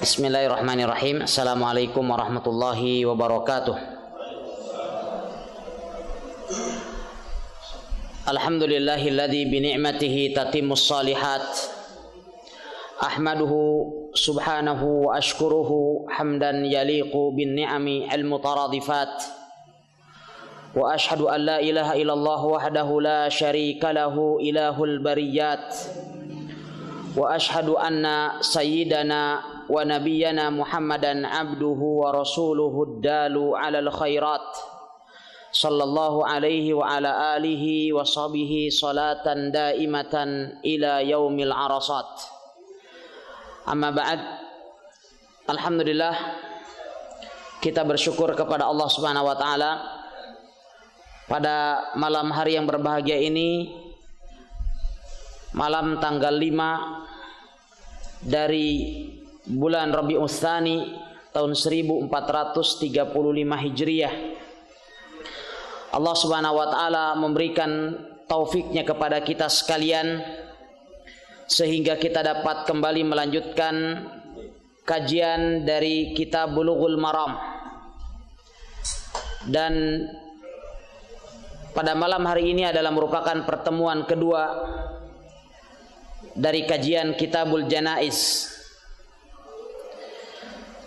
Bismillahirrahmanirrahim. Assalamualaikum warahmatullahi wabarakatuh. Alhamdulillahilladzi bi ni'matihi tatimmus shalihat. Ahmaduhu subhanahu wa ashkuruhu hamdan yaliqu bin ni'ami al-mutaradifat. Wa ashhadu an la ilaha illallah wahdahu la syarika lahu ilahul bariyat. Wa ashhadu anna sayyidana wa nabiyyana Muhammadan abduhu wa rasuluhu dalu alal khairat. Sallallahu alaihi wa ala alihi wa sahbihi salatan daimatan ila yaumil arasat. Amma ba'd. Alhamdulillah, kita bersyukur kepada Allah Subhanahu wa taala pada malam hari yang berbahagia ini, malam tanggal 5 dari bulan Rabiul Tsani tahun 1435 Hijriah. Allah Subhanahu wa taala memberikan taufiknya kepada kita sekalian sehingga kita dapat kembali melanjutkan kajian dari kitab Bulughul Maram. Dan pada malam hari ini adalah merupakan pertemuan kedua dari kajian Kitabul Janaiz.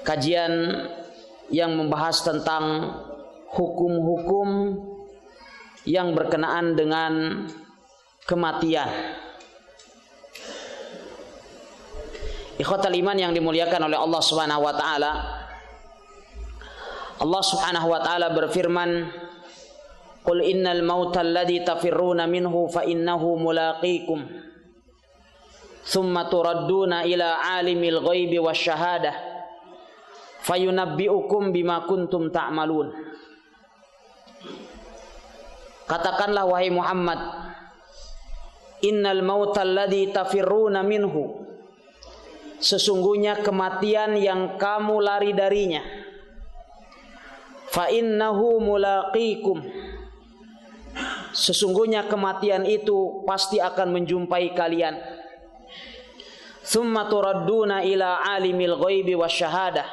Kajian yang membahas tentang hukum-hukum yang berkenaan dengan kematian. Ikhwatal iman yang dimuliakan oleh Allah Subhanahu wa taala. Allah Subhanahu wa taala berfirman, "Qul innal mauta alladzi tafirruna minhu fa innahu mulaqikum. Tsumma turadduna ila alimil ghaibi wasyahadah. Fayunabbi'ukum bima kuntum ta'malun." Katakanlah wahai Muhammad, innal mautal ladzi tafirruna minhu, sesungguhnya kematian yang kamu lari darinya, fa innahu mulaqikum, sesungguhnya kematian itu pasti akan menjumpai kalian. Tsumma turadduna ila alimil ghaibi wasyahadah,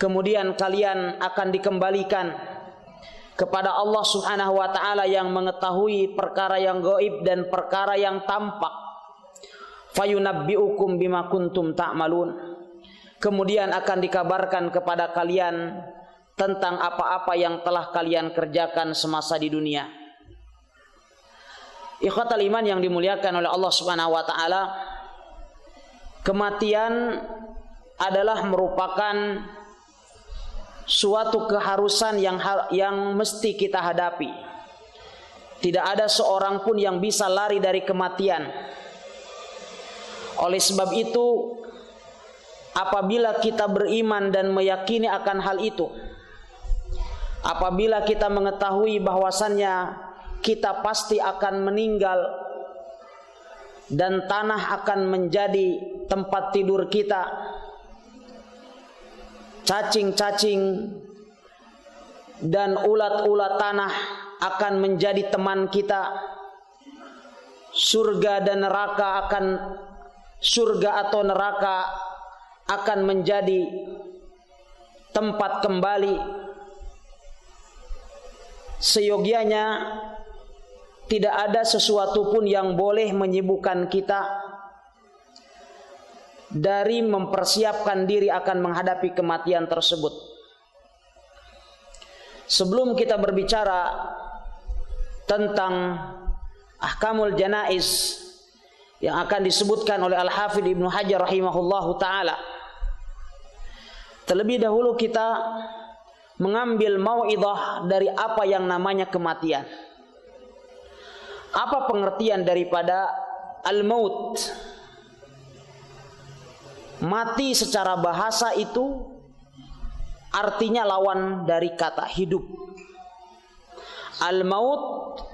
kemudian kalian akan dikembalikan kepada Allah Subhanahu wa taala yang mengetahui perkara yang gaib dan perkara yang tampak. Fayunabbi'ukum bima kuntum ta'malun, kemudian akan dikabarkan kepada kalian tentang apa-apa yang telah kalian kerjakan semasa di dunia. Ikhwatal iman yang dimuliakan oleh Allah Subhanahu wa taala, kematian adalah merupakan suatu keharusan yang mesti kita hadapi. Tidak ada seorang pun yang bisa lari dari kematian. Oleh sebab itu, apabila kita beriman dan meyakini akan hal itu, apabila kita mengetahui bahwasannya kita pasti akan meninggal dan tanah akan menjadi tempat tidur kita, cacing-cacing dan ulat-ulat tanah akan menjadi teman kita, surga atau neraka akan menjadi tempat kembali. Seyogianya tidak ada sesuatu pun yang boleh menyibukkan kita dari mempersiapkan diri akan menghadapi kematian tersebut. Sebelum kita berbicara tentang ahkamul janaiz yang akan disebutkan oleh Al-Hafidz Ibnu Hajar rahimahullahu taala, terlebih dahulu kita mengambil mau'idhah dari apa yang namanya kematian. Apa pengertian daripada al-maut? Mati secara bahasa itu artinya lawan dari kata hidup. Al-maut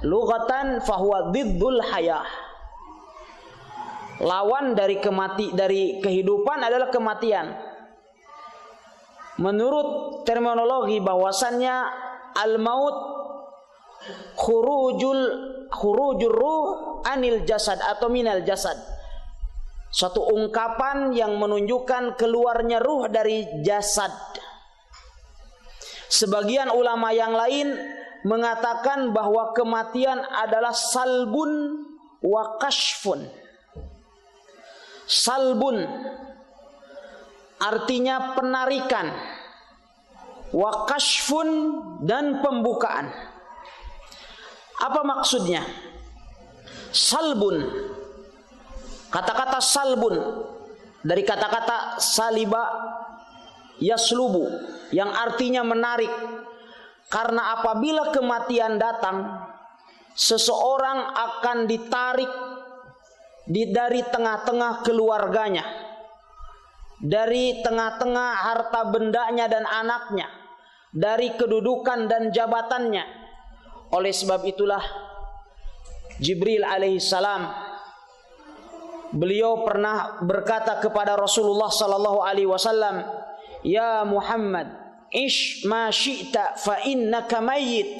lughatan fahuwa diddul hayah. Lawan dari kehidupan adalah kematian. Menurut terminologi bahwasannya al-maut khurujur ruh anil jasad atau minal jasad. Suatu ungkapan yang menunjukkan keluarnya ruh dari jasad. Sebagian ulama yang lain mengatakan bahwa kematian adalah salbun wa kashfun. Salbun artinya penarikan, wa kashfun dan pembukaan. Apa maksudnya? Salbun, kata-kata salbun dari kata-kata saliba yaslubu yang artinya menarik. Karena apabila kematian datang, seseorang akan ditarik dari tengah-tengah keluarganya, dari tengah-tengah harta bendanya dan anaknya, dari kedudukan dan jabatannya. Oleh sebab itulah Jibril alaihissalam, beliau pernah berkata kepada Rasulullah sallallahu alaihi wasallam, "Ya Muhammad, ish ma syi'ta fa innaka mayyit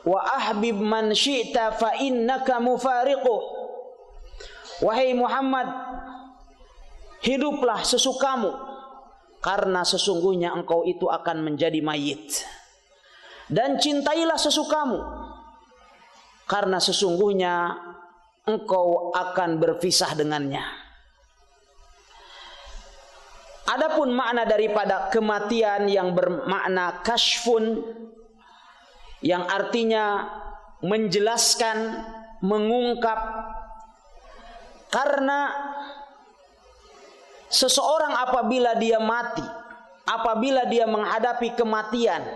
wa ahbib man syi'ta fa innaka mufariquh." Wahai Muhammad, hiduplah sesukamu, karena sesungguhnya engkau itu akan menjadi mayit. Dan cintailah sesukamu, karena sesungguhnya engkau akan berpisah dengannya. Adapun makna daripada kematian yang bermakna kashfun, yang artinya menjelaskan, mengungkap. Karena seseorang apabila dia mati, apabila dia menghadapi kematian,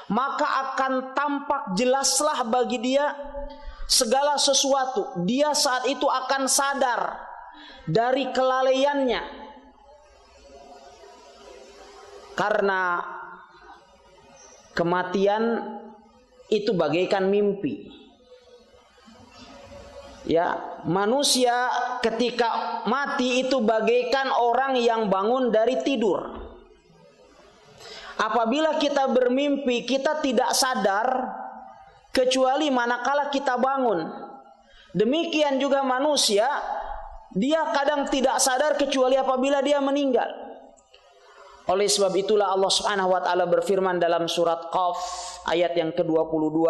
maka akan tampak jelaslah bagi dia segala sesuatu. Dia saat itu akan sadar dari kelalaiannya, karena kematian itu bagaikan mimpi. Ya, manusia ketika mati itu bagaikan orang yang bangun dari tidur. Apabila kita bermimpi, kita tidak sadar kecuali manakala kita bangun. Demikian juga manusia, dia kadang tidak sadar kecuali apabila dia meninggal. Oleh sebab itulah Allah Subhanahu wa taala berfirman dalam surat Qaf ayat yang ke-22.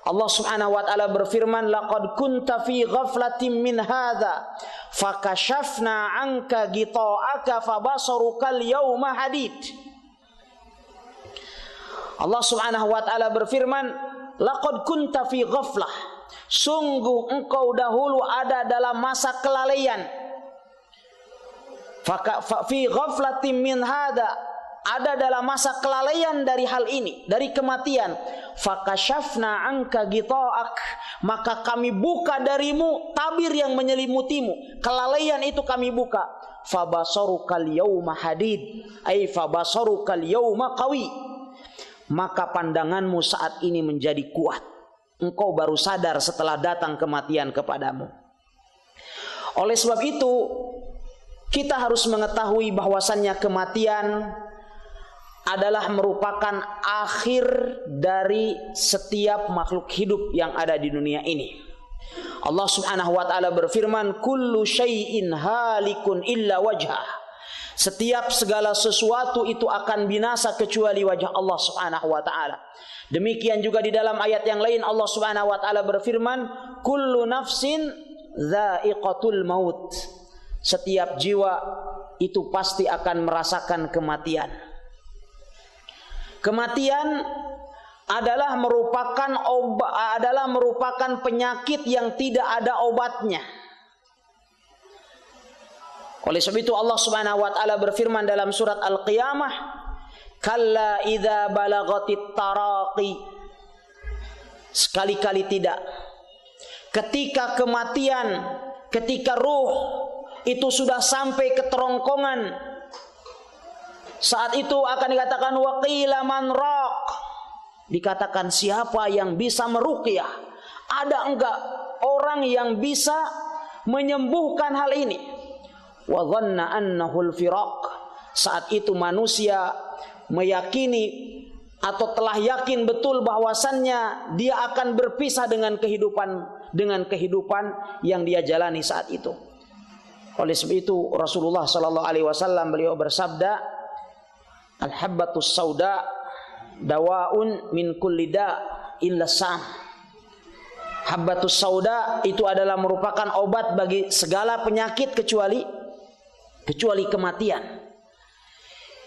Allah Subhanahu wa taala berfirman, "Laqad kunta fi ghaflatin min hadza fakashafna 'anka ghita'aka fabasaruka al-yawma hadid." Allah Subhanahu wa taala berfirman, "Laqad kunta fi ghaflah." Sungguh engkau dahulu ada dalam masa kelalaian. Fi ghaflatin min hadza, ada dalam masa kelalaian dari hal ini, dari kematian. Fakashafna anka ghita'ak, maka kami buka darimu tabir yang menyelimutimu. Kelalaian itu kami buka. Fabasarukal yawma hadid, ay fabasarukal yawma qawi, maka pandanganmu saat ini menjadi kuat. Engkau baru sadar setelah datang kematian kepadamu. Oleh sebab itu, kita harus mengetahui bahwasannya kematian adalah merupakan akhir dari setiap makhluk hidup yang ada di dunia ini. Allah Subhanahu wa taala berfirman, "Kullu syai'in halikun illa wajhah." Setiap segala sesuatu itu akan binasa kecuali wajah Allah Subhanahu wa taala. Demikian juga di dalam ayat yang lain Allah Subhanahu wa taala berfirman, "Kullu nafsin dha'iqatul maut." Setiap jiwa itu pasti akan merasakan kematian. Kematian adalah merupakan penyakit yang tidak ada obatnya. Oleh sebab itu Allah Subhanahu wa taala berfirman dalam surat Al-Qiyamah, "Kalla idza balagatit taraqi." Sekali-kali tidak. Ketika kematian, ketika ruh itu sudah sampai ke terongkongan, saat itu akan dikatakan waqila man raq, dikatakan siapa yang bisa meruqyah? Ada enggak orang yang bisa menyembuhkan hal ini? Wa dhanna annahu al-firaq, saat itu manusia meyakini atau telah yakin betul bahwasannya dia akan berpisah dengan kehidupan yang dia jalani saat itu. Oleh sebab itu Rasulullah sallallahu alaihi wasallam beliau bersabda, al-habbatus sauda dawaun min kulli da illa sam. Habbatus sauda itu adalah merupakan obat bagi segala penyakit kecuali kematian.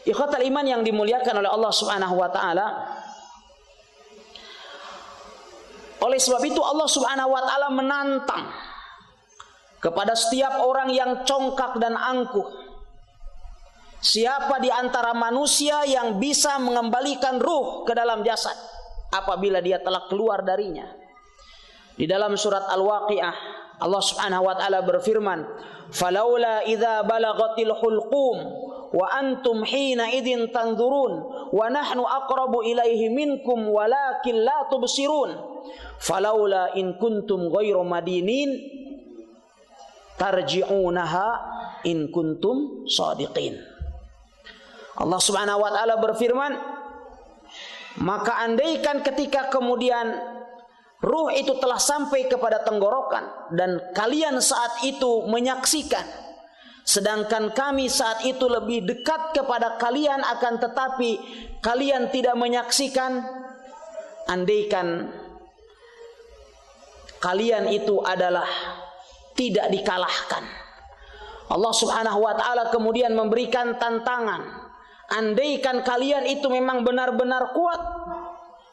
Ikhwatal iman yang dimuliakan oleh Allah Subhanahu wa taala. Oleh sebab itu Allah Subhanahu wa taala menantang kepada setiap orang yang congkak dan angkuh. Siapa di antara manusia yang bisa mengembalikan ruh ke dalam jasad apabila dia telah keluar darinya? Di dalam surat Al-Waqiah Allah Subhanahu wa taala berfirman, "Falaula idza balagatil hulqum wa antum hina idzin tanzurun wa nahnu aqrabu ilaihi minkum walakin la tubsirun falaula in kuntum ghairu madinin tarji'unaha in kuntum shadiqin." Allah Subhanahu wa taala berfirman, maka andaikan ketika kemudian ruh itu telah sampai kepada tenggorokan dan kalian saat itu menyaksikan, sedangkan kami saat itu lebih dekat kepada kalian akan tetapi kalian tidak menyaksikan, andaikan kalian itu adalah tidak dikalahkan. Allah Subhanahu wa taala kemudian memberikan tantangan, andaikan kalian itu memang benar-benar kuat,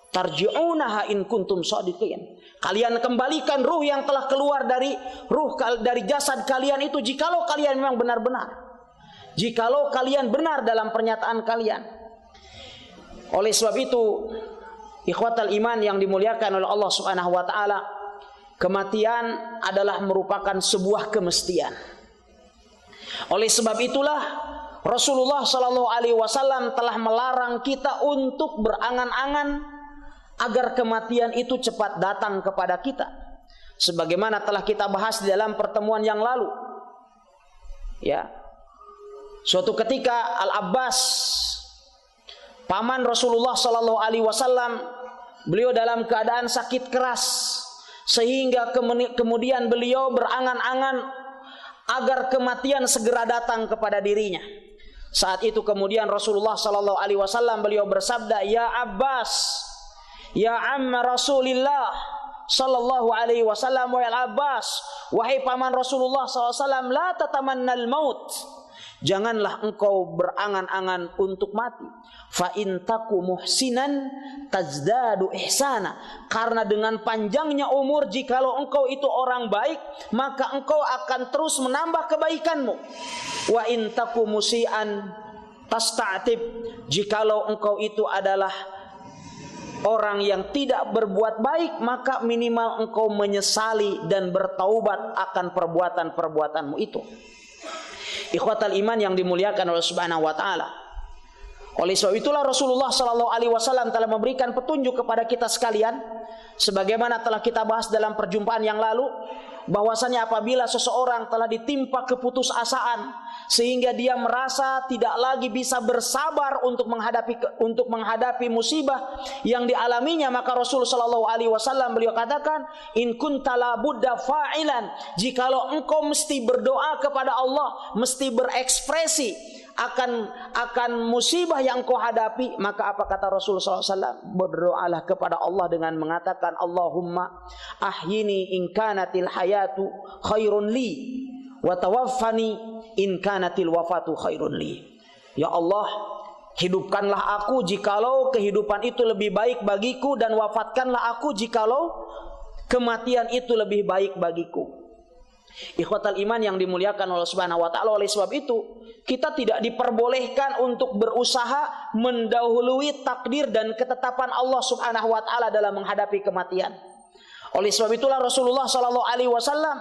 tarji'unaha in kuntum shadiqin, kalian kembalikan ruh yang telah keluar dari jasad kalian itu jikalau kalian memang benar-benar, jikalau kalian benar dalam pernyataan kalian. Oleh sebab itu ikhwatal iman yang dimuliakan oleh Allah Subhanahu wa taala, kematian adalah merupakan sebuah kemestian. Oleh sebab itulah Rasulullah sallallahu alaihi wasallam telah melarang kita untuk berangan-angan agar kematian itu cepat datang kepada kita, sebagaimana telah kita bahas di dalam pertemuan yang lalu. Ya, suatu ketika Al-Abbas, paman Rasulullah sallallahu alaihi wasallam, beliau dalam keadaan sakit keras sehingga kemudian beliau berangan-angan agar kematian segera datang kepada dirinya. Saat itu kemudian Rasulullah sallallahu alaihi wasallam beliau bersabda, "Ya Abbas, ya amma Rasulillah sallallahu alaihi wasallam, wa Abbas, wahai paman Rasulullah sallallahu alaihi wasallam, la tatamannal maut." Janganlah engkau berangan-angan untuk mati. Fa in taku muhsinan tazdadu ihsana. Karena dengan panjangnya umur, jikalau engkau itu orang baik, maka engkau akan terus menambah kebaikanmu. Wa in taku musian tasta'tib. Jikalau engkau itu adalah orang yang tidak berbuat baik, maka minimal engkau menyesali dan bertaubat akan perbuatan-perbuatanmu itu. Ikhwatal iman yang dimuliakan oleh Subhanahu wa taala. Oleh sebab itulah Rasulullah sallallahu alaihi wasallam telah memberikan petunjuk kepada kita sekalian, sebagaimana telah kita bahas dalam perjumpaan yang lalu, bahwasanya apabila seseorang telah ditimpa keputusasaan sehingga dia merasa tidak lagi bisa bersabar untuk menghadapi musibah yang dialaminya, maka Rasul sallallahu alaihi wasallam beliau katakan, in kunta la budda fa'ilan, jikalau engkau mesti berdoa kepada Allah, mesti berekspresi akan musibah yang engkau hadapi, maka apa kata Rasul sallallahu alaihi wasallam? Berdoalah kepada Allah dengan mengatakan, Allahumma ahyini in kanatil hayatu khairun li wa tawaffani in kanatil wafatu khairun li. Ya Allah, hidupkanlah aku jikalau kehidupan itu lebih baik bagiku, dan wafatkanlah aku jikalau kematian itu lebih baik bagiku. Ikhwatal iman yang dimuliakan oleh Subhanahu wa taala, oleh sebab itu kita tidak diperbolehkan untuk berusaha mendahului takdir dan ketetapan Allah Subhanahu wa taala dalam menghadapi kematian. Oleh sebab itulah Rasulullah sallallahu alaihi wasallam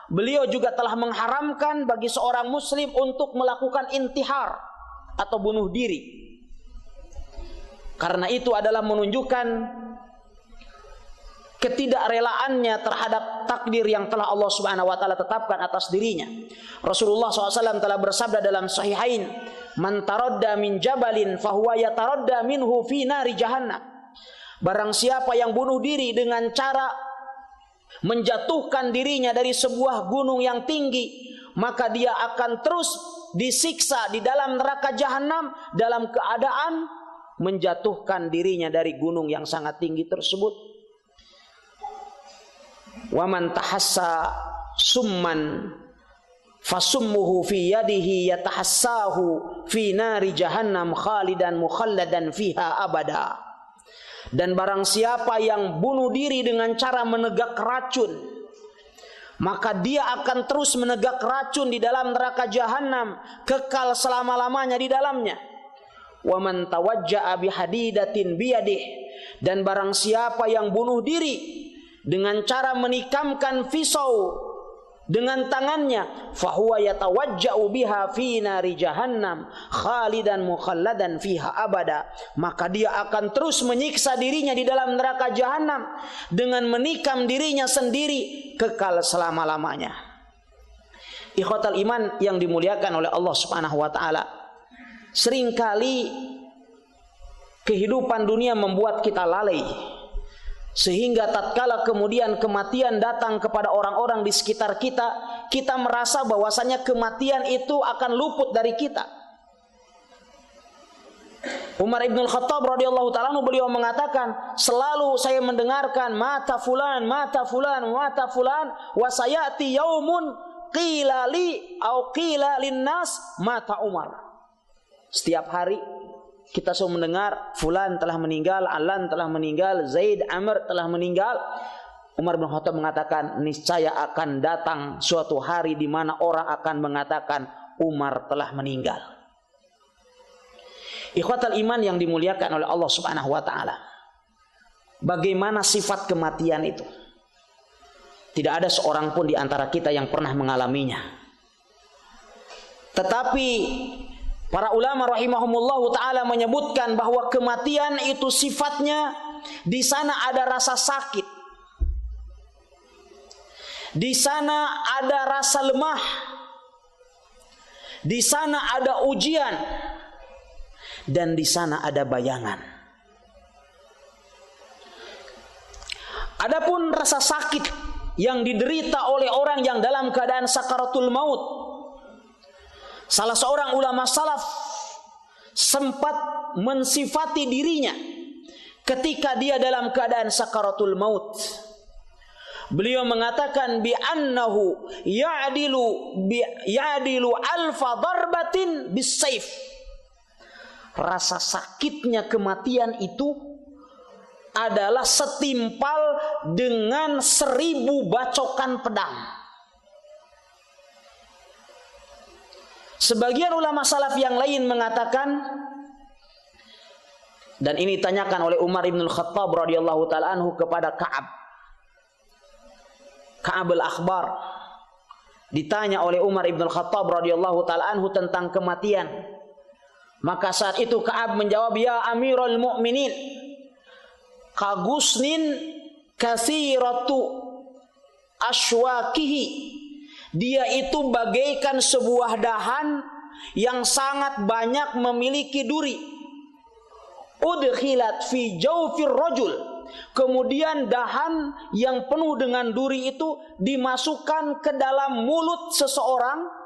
beliau juga telah mengharamkan bagi seorang muslim untuk melakukan intihar atau bunuh diri. Karena itu adalah menunjukkan ketidakrelaannya terhadap takdir yang telah Allah Subhanahu wa taala tetapkan atas dirinya. Rasulullah SAW telah bersabda dalam Sahihain, "Man taradda min jabalin fahuwa yataradda minhu fi nari jahannam." Barang siapa yang bunuh diri dengan cara menjatuhkan dirinya dari sebuah gunung yang tinggi, maka dia akan terus disiksa di dalam neraka jahanam dalam keadaan menjatuhkan dirinya dari gunung yang sangat tinggi tersebut. Wa man tahassa summan fasummuhu fi yadihi yatahassahu fi nari jahannam khalidan mukhalladan fiha abada. Dan barang siapa yang bunuh diri dengan cara menegak racun, maka dia akan terus menegak racun di dalam neraka jahanam, kekal selama-lamanya di dalamnya. Wa man tawajja'a bihadidatin biyadih, dan barang siapa yang bunuh diri dengan cara menikamkan pisau dengan tangannya, fahuwa yatawajja'u biha fi nari jahannam khalidan mukhalladan fiha abada, maka dia akan terus menyiksa dirinya di dalam neraka jahanam dengan menikam dirinya sendiri kekal selama-lamanya. Ikhwatal iman yang dimuliakan oleh Allah Subhanahu wa taala, seringkali kehidupan dunia membuat kita lalai, sehingga tatkala kemudian kematian datang kepada orang-orang di sekitar kita, kita merasa bahwasanya kematian itu akan luput dari kita. Umar ibn al-Khattab radhiyallahu ta'ala beliau mengatakan, selalu saya mendengarkan mata fulan, mata fulan, mata fulan, wa sayati yaumun qila li au qila linnas mata Umar. Setiap hari kita selalu mendengar fulan telah meninggal, Alan telah meninggal, Zaid, Amr telah meninggal. Umar bin Khattab mengatakan, niscaya akan datang suatu hari di mana orang akan mengatakan Umar telah meninggal. Ikhwatal iman yang dimuliakan oleh Allah Subhanahu wa taala, bagaimana sifat kematian itu? Tidak ada seorang pun di antara kita yang pernah mengalaminya. Tetapi para ulama rahimahumullahu ta'ala menyebutkan bahwa kematian itu sifatnya, di sana ada rasa sakit, di sana ada rasa lemah, di sana ada ujian, dan di sana ada bayangan. Adapun rasa sakit yang diderita oleh orang yang dalam keadaan sakaratul maut, salah seorang ulama salaf sempat mensifati dirinya ketika dia dalam keadaan sakaratul maut. Beliau mengatakan bi annahu ya'dilu alfa darbatin bisayf. Rasa sakitnya kematian itu adalah setimpal dengan 1000 bacokan pedang. Sebagian ulama salaf yang lain mengatakan, dan ini ditanyakan oleh Umar ibn al-Khattab radhiyallahu ta'ala anhu kepada Ka'ab al-Akhbar. Ditanya oleh Umar ibn al-Khattab radhiyallahu ta'ala anhu tentang kematian. Maka saat itu Ka'ab menjawab, ya Amirul Mu'minin, kagusnin katsiratu ashwakihi. Dia itu bagaikan sebuah dahan yang sangat banyak memiliki duri. Udkhilat fi jawfir rajul. Kemudian dahan yang penuh dengan duri itu dimasukkan ke dalam mulut seseorang.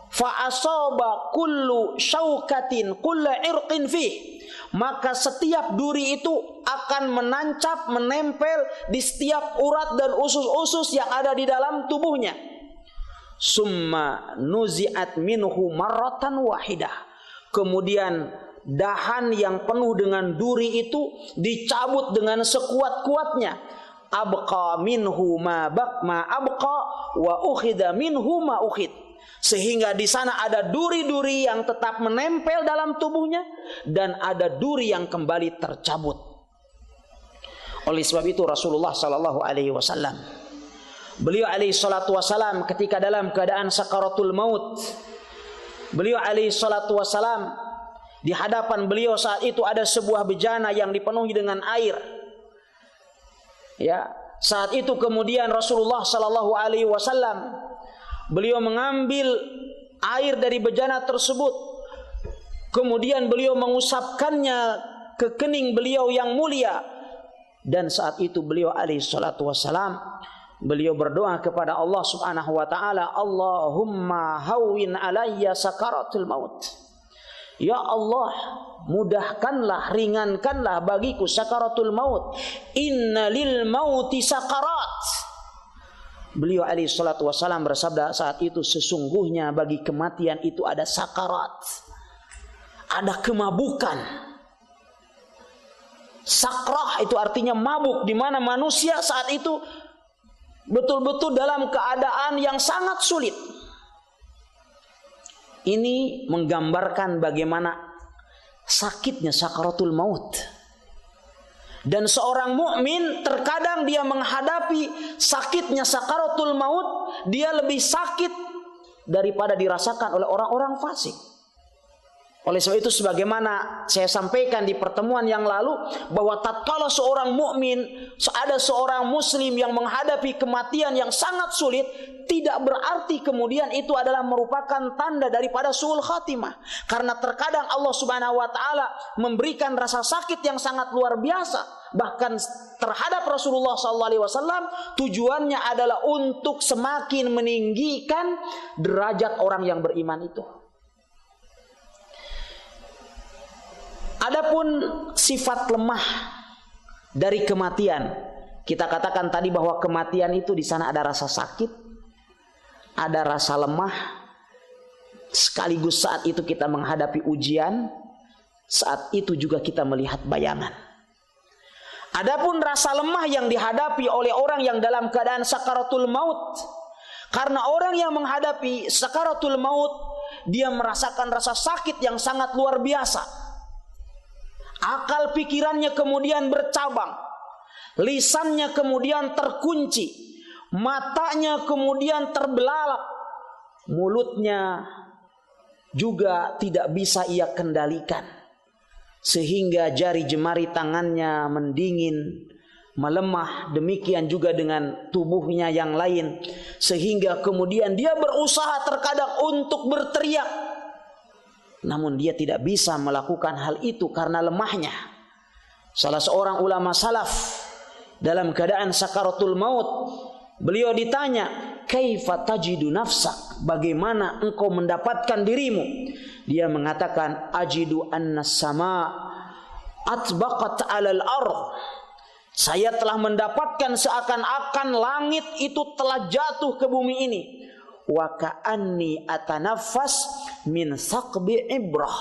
Fa asaba kullu syaukatin kullu irqin fih. Maka setiap duri itu akan menancap, menempel di setiap urat dan usus-usus yang ada di dalam tubuhnya. Summa nuzi'at minhu marratan wahidah. Kemudian dahan yang penuh dengan duri itu dicabut dengan sekuat-kuatnya. Abqa minhu ma abqa wa ukhidha minhu ma ukhid. Sehingga di sana ada duri-duri yang tetap menempel dalam tubuhnya dan ada duri yang kembali tercabut. Oleh sebab itu Rasulullah sallallahu alaihi wasallam, beliau alaihi salatu wasalam ketika dalam keadaan sakaratul maut, beliau alaihi salatu wasalam, di hadapan beliau saat itu ada sebuah bejana yang dipenuhi dengan air. Ya, saat itu kemudian Rasulullah sallallahu alaihi wasallam, beliau mengambil air dari bejana tersebut, kemudian beliau mengusapkannya ke kening beliau yang mulia, dan saat itu beliau alaihi salatu wasalam beliau berdoa kepada Allah Subhanahu wa taala, Allahumma hawwin alayya sakaratul maut. Ya Allah, mudahkanlah, ringankanlah bagiku sakaratul maut. Inna lil mauti sakarat. Beliau alaihi salatu wassalam bersabda saat itu, sesungguhnya bagi kematian itu ada sakarat, ada kemabukan. Sakrah itu artinya mabuk, di mana manusia saat itu betul-betul dalam keadaan yang sangat sulit. Ini menggambarkan bagaimana sakitnya sakaratul maut. Dan seorang mukmin terkadang dia menghadapi sakitnya sakaratul maut, dia lebih sakit daripada dirasakan oleh orang-orang fasik. Oleh sebab itu, sebagaimana saya sampaikan di pertemuan yang lalu, bahwa tatkala seorang mukmin, ada seorang muslim yang menghadapi kematian yang sangat sulit, tidak berarti kemudian itu adalah merupakan tanda daripada su'ul khatimah. Karena terkadang Allah Subhanahu wa taala memberikan rasa sakit yang sangat luar biasa, bahkan terhadap Rasulullah SAW, tujuannya adalah untuk semakin meninggikan derajat orang yang beriman itu. Adapun sifat lemah dari kematian, kita katakan tadi bahwa kematian itu di sana ada rasa sakit, ada rasa lemah, sekaligus saat itu kita menghadapi ujian, saat itu juga kita melihat bayangan. Adapun rasa lemah yang dihadapi oleh orang yang dalam keadaan sakaratul maut, karena orang yang menghadapi sakaratul maut, dia merasakan rasa sakit yang sangat luar biasa. Akal pikirannya kemudian bercabang, lisannya kemudian terkunci, matanya kemudian terbelalak, mulutnya juga tidak bisa ia kendalikan, sehingga jari jemari tangannya mendingin, melemah. Demikian juga dengan tubuhnya yang lain, sehingga kemudian dia berusaha terkadang untuk berteriak, namun dia tidak bisa melakukan hal itu karena lemahnya. Salah seorang ulama salaf dalam keadaan sakaratul maut, beliau ditanya, kaifa tajidu nafsak, bagaimana engkau mendapatkan dirimu? Dia mengatakan, ajidu annas sama atbaqat alal ardh. Saya telah mendapatkan seakan-akan langit itu telah jatuh ke bumi ini. Wa ka'anni atanaffas min thaqbi ibrah,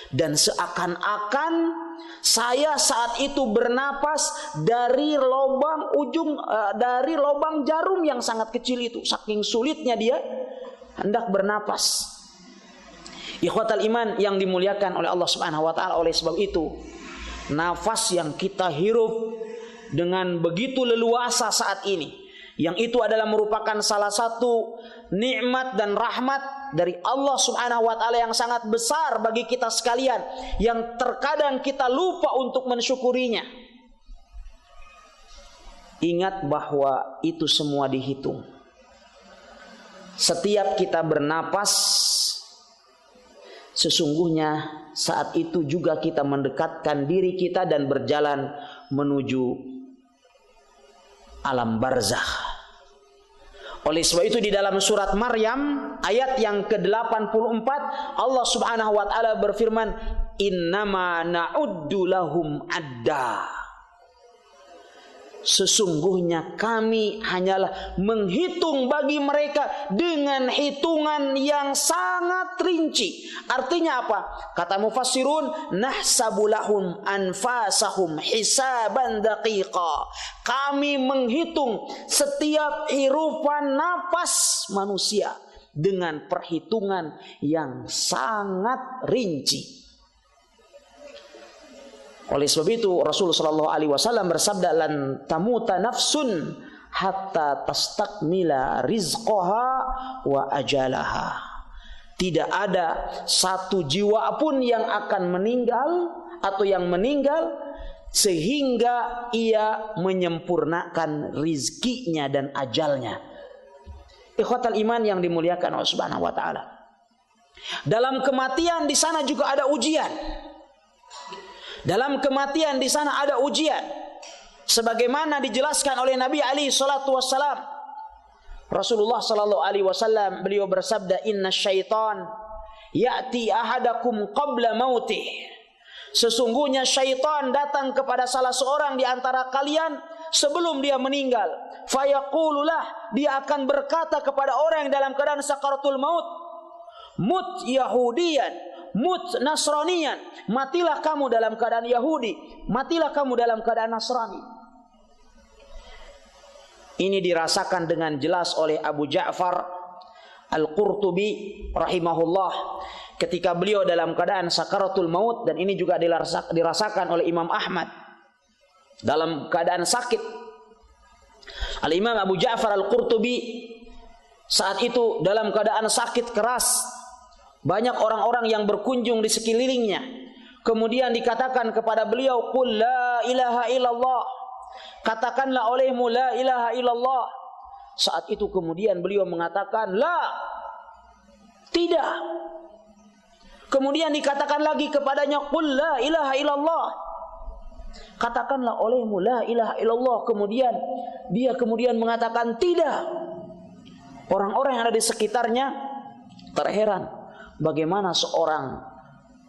dan seakan-akan saya saat itu bernapas dari lubang dari lubang jarum yang sangat kecil itu, saking sulitnya dia hendak bernapas. Ikhwatal iman yang dimuliakan oleh Allah Subhanahu wa taala, oleh sebab itu nafas yang kita hirup dengan begitu leluasa saat ini, yang itu adalah merupakan salah satu nikmat dan rahmat dari Allah Subhanahu wa taala yang sangat besar bagi kita sekalian, yang terkadang kita lupa untuk mensyukurinya. Ingat bahwa itu semua dihitung. Setiap kita bernapas, sesungguhnya saat itu juga kita mendekatkan diri kita dan berjalan menuju alam barzakh. Oleh sebab itu di dalam surat Maryam ayat yang ke-84, Allah Subhanahu wa taala berfirman, innama na'uddu lahum adda. Sesungguhnya kami hanyalah menghitung bagi mereka dengan hitungan yang sangat rinci. Artinya apa? Kata mufassirun, nahsabu lahum anfasahum hisaban daqiqa. Kami menghitung setiap hirupan napas manusia dengan perhitungan yang sangat rinci. Oleh sebab itu Rasulullah sallallahu alaihi wasallam bersabda, lan tamuta nafsun hatta tastakmila rizqaha wa ajalaha. Tidak ada satu jiwa pun yang akan meninggal atau yang meninggal sehingga ia menyempurnakan rizkinya dan ajalnya. Ikhwatal iman yang dimuliakan Allah Subhanahu wa taala. Dalam kematian di sana juga ada ujian. Dalam kematian di sana ada ujian. sebagaimana dijelaskan oleh Nabi alaihi salatu wassalam. Rasulullah sallallahu alaihi wasallam beliau bersabda, "Inna syaitan ya'ti ahadakum qabla mautih." Sesungguhnya syaitan datang kepada salah seorang di antara kalian sebelum dia meninggal. Fayaqululah, dia akan berkata kepada orang yang dalam keadaan sakaratul maut, "Mut Yahudiyan, mut Nasraniyan." Matilah kamu dalam keadaan Yahudi, matilah kamu dalam keadaan Nasrani. Ini dirasakan dengan jelas oleh Abu Ja'far Al-Qurtubi rahimahullah ketika beliau dalam keadaan sakaratul maut, dan ini juga dirasakan oleh Imam Ahmad dalam keadaan sakit. Al-Imam Abu Ja'far Al-Qurtubi saat itu dalam keadaan sakit keras. Banyak orang-orang yang berkunjung di sekelilingnya. Kemudian dikatakan kepada beliau, "Qul la ilaha illallah." Katakanlah olehmu la ilaha illallah. Saat itu kemudian beliau mengatakan, "La." Tidak. Kemudian dikatakan lagi kepadanya, "Qul la ilaha illallah." Katakanlah olehmu la ilaha illallah. Kemudian dia mengatakan tidak. Orang-orang yang ada di sekitarnya terheran, bagaimana seorang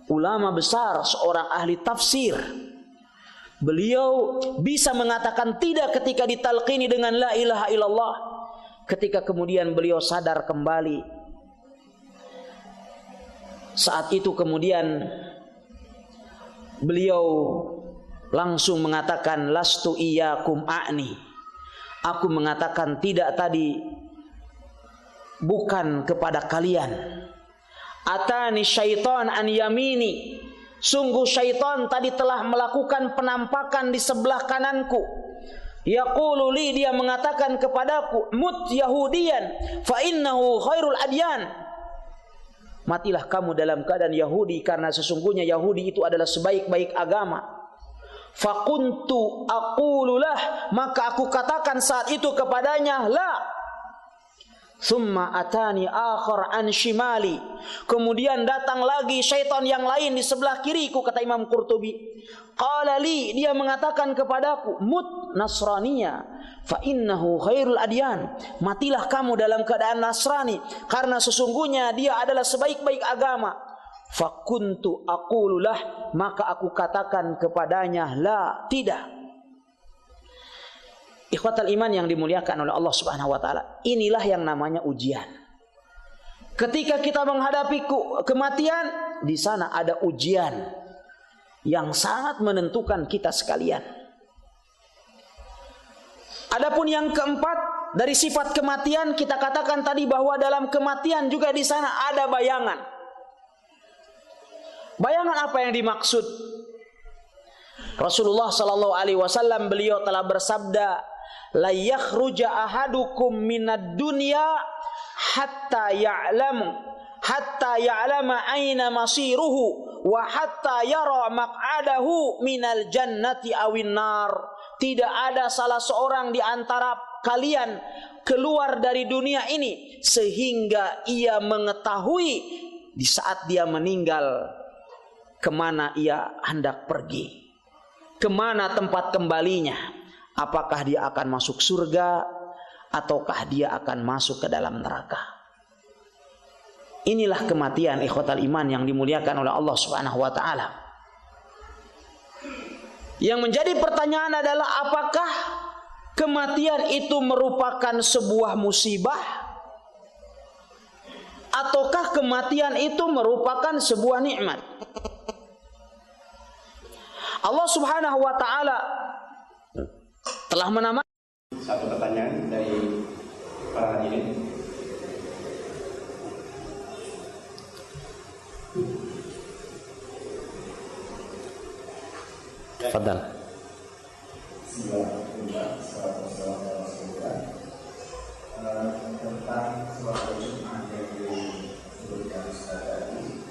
ulama besar, seorang ahli tafsir, beliau bisa mengatakan tidak ketika ditalqini dengan la ilaha illallah. Ketika kemudian beliau sadar kembali, saat itu kemudian beliau langsung mengatakan, "Lastu iyyakum a'ni." Aku mengatakan tidak tadi bukan kepada kalian. "Atani syaitan an yamini." Sungguh syaitan tadi telah melakukan penampakan di sebelah kananku. Yaqulu li, dia mengatakan kepadaku, "Mut Yahudiyan fa innahu khairul adyan." Matilah kamu dalam keadaan Yahudi, karena sesungguhnya Yahudi itu adalah sebaik-baik agama. Fakuntu aqululah, maka aku katakan saat itu kepadanya, "La." Summa atani akhar an shimali. Kemudian datang lagi syaitan yang lain di sebelah kiriku, kata Imam Qurtubi. Qala li, dia mengatakan kepadaku, "Mut Nasraniya fa innahu khairul adyan." Matilah kamu dalam keadaan Nasrani, karena sesungguhnya dia adalah sebaik-baik agama. Fakuntu aqululah, maka aku katakan kepadanya, "La." Tidak. Ikhwatal iman yang dimuliakan oleh Allah Subhanahu wa taala, inilah yang namanya ujian. Ketika kita menghadapi kematian, di sana ada ujian yang sangat menentukan kita sekalian. Adapun yang keempat dari sifat kematian, kita katakan tadi bahwa dalam kematian juga di sana ada bayangan. Bayangan apa yang dimaksud? Rasulullah sallallahu alaihi wasallam beliau telah bersabda, "La yakhruja ahadukum minad dunya hatta ya'lama aina masiruhu wa hatta yara maq'adahu minal jannati awin nar." Tidak ada salah seorang di antara kalian keluar dari dunia ini sehingga ia mengetahui di saat dia meninggal kemana ia hendak pergi, kemana tempat kembalinya. Apakah dia akan masuk surga ataukah dia akan masuk ke dalam neraka. Inilah kematian, ikhwatal iman yang dimuliakan oleh Allah Subhanahu wa taala. Yang menjadi pertanyaan adalah, apakah kematian itu merupakan sebuah musibah ataukah kematian itu merupakan sebuah nikmat? Allah Subhanahu wa taala telah menamakan satu pertanyaan dari para hadirin. Fadal. Tentang suatu Jumat yang disebutkan Ustaz tadi,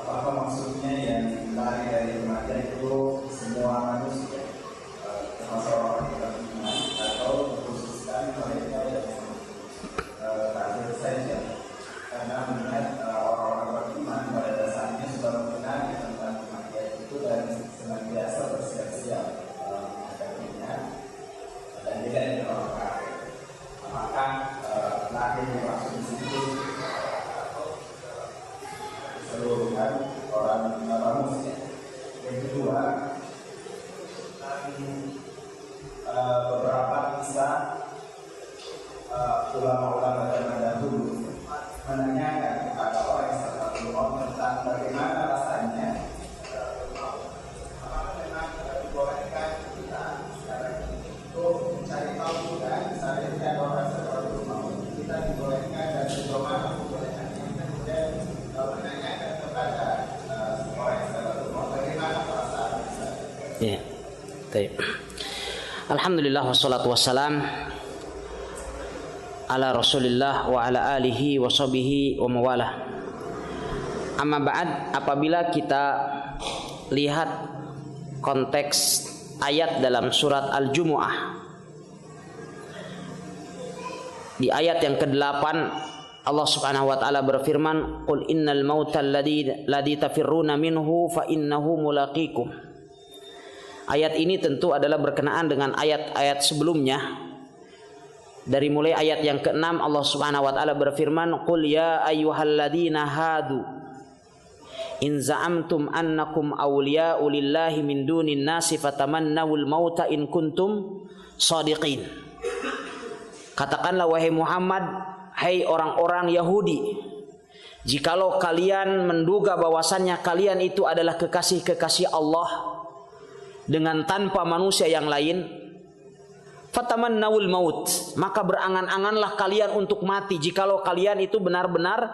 apa maksudnya yang lari dari kematian itu semua manusia, termasuk orang yang beriman, atau khususkan mereka yang kafir saja? Karena melihat orang-orang beriman pada dasarnya sudah mengenal tentang menanyakan kepada orang yang sakratul maut tentang bagaimana rasanya, apakah memang dibolehkan kita sekarang ini untuk mencari tahu juga, misalnya ketika ada orang sakratul maut, kita dibolehkan dan sejauh mana dibolehkannya, kemudian menanyakan kepada orang yang sakratul maut bagaimana perasaan kita. Ya, baik. Alhamdulillah wassalatu wassalam ala Rasulillah wa ala alihi wa sahbihi wa mawalah. Amma ba'd, apabila kita lihat konteks ayat dalam surat Al-Jumu'ah, di ayat yang ke-8 Allah Subhanahu wa taala berfirman, "Qul innal mauta alladzi tafirruna minhu fa innahu mulaqikum." Ayat ini tentu adalah berkenaan dengan ayat-ayat sebelumnya. Dari mulai ayat yang ke-6 Allah Subhanahu wa taala berfirman, "Qul ya ayyuhalladzina hadu in za'amtum annakum awliya'u lillahi min dunin nasi fatamannawul mauta in kuntum shadiqin." Katakanlah wahai Muhammad, hai orang-orang Yahudi, jikalau kalian menduga bahwasannya kalian itu adalah kekasih-kekasih Allah dengan tanpa manusia yang lain, fatamannawul maut, maka berangan-anganlah kalian untuk mati jikalau kalian itu benar-benar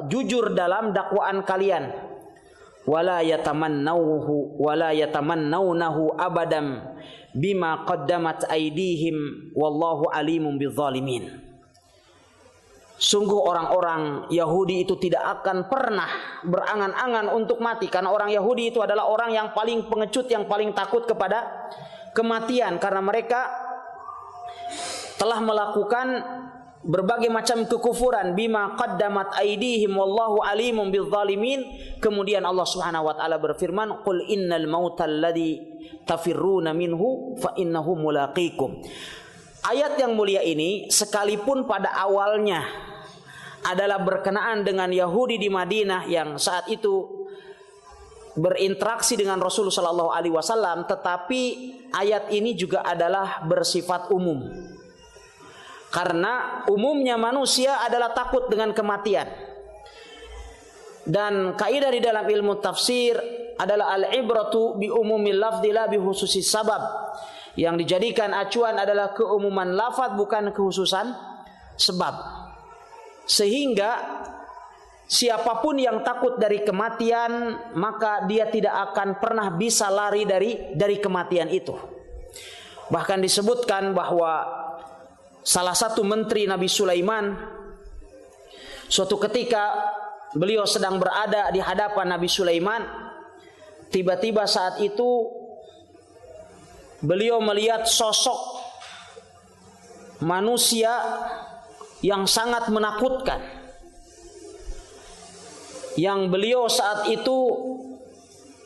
jujur dalam dakwaan kalian. Wala yatamannawnahu abadam bima qaddamat aydihim wallahu alimun bizzalimin. Sungguh orang-orang Yahudi itu tidak akan pernah berangan-angan untuk mati, karena orang Yahudi itu adalah orang yang paling pengecut, yang paling takut kepada kematian, karena mereka telah melakukan berbagai macam kekufuran. Bima qaddamat aydihim wallahu alimun bizzalimin. Kemudian Allah Subhanahu wa taala berfirman, "Qul innal mautal ladzi tafirruna minhu fa innahu mulaqikum." Ayat yang mulia ini sekalipun pada awalnya adalah berkenaan dengan Yahudi di Madinah yang saat itu berinteraksi dengan Rasulullah sallallahu alaihi wasallam, tetapi ayat ini juga adalah bersifat umum. Karena umumnya manusia adalah takut dengan kematian. Dan kaidah di dalam ilmu tafsir adalah al-ibratu bi umumil lafdzi la bi khususis sabab. Yang dijadikan acuan adalah keumuman lafaz, bukan kekhususan sebab. Sehingga siapapun yang takut dari kematian, maka dia tidak akan pernah bisa lari dari kematian itu. Bahkan disebutkan bahwa salah satu menteri Nabi Sulaiman, suatu ketika beliau sedang berada di hadapan Nabi Sulaiman, tiba-tiba saat itu beliau melihat sosok manusia yang sangat menakutkan, yang beliau saat itu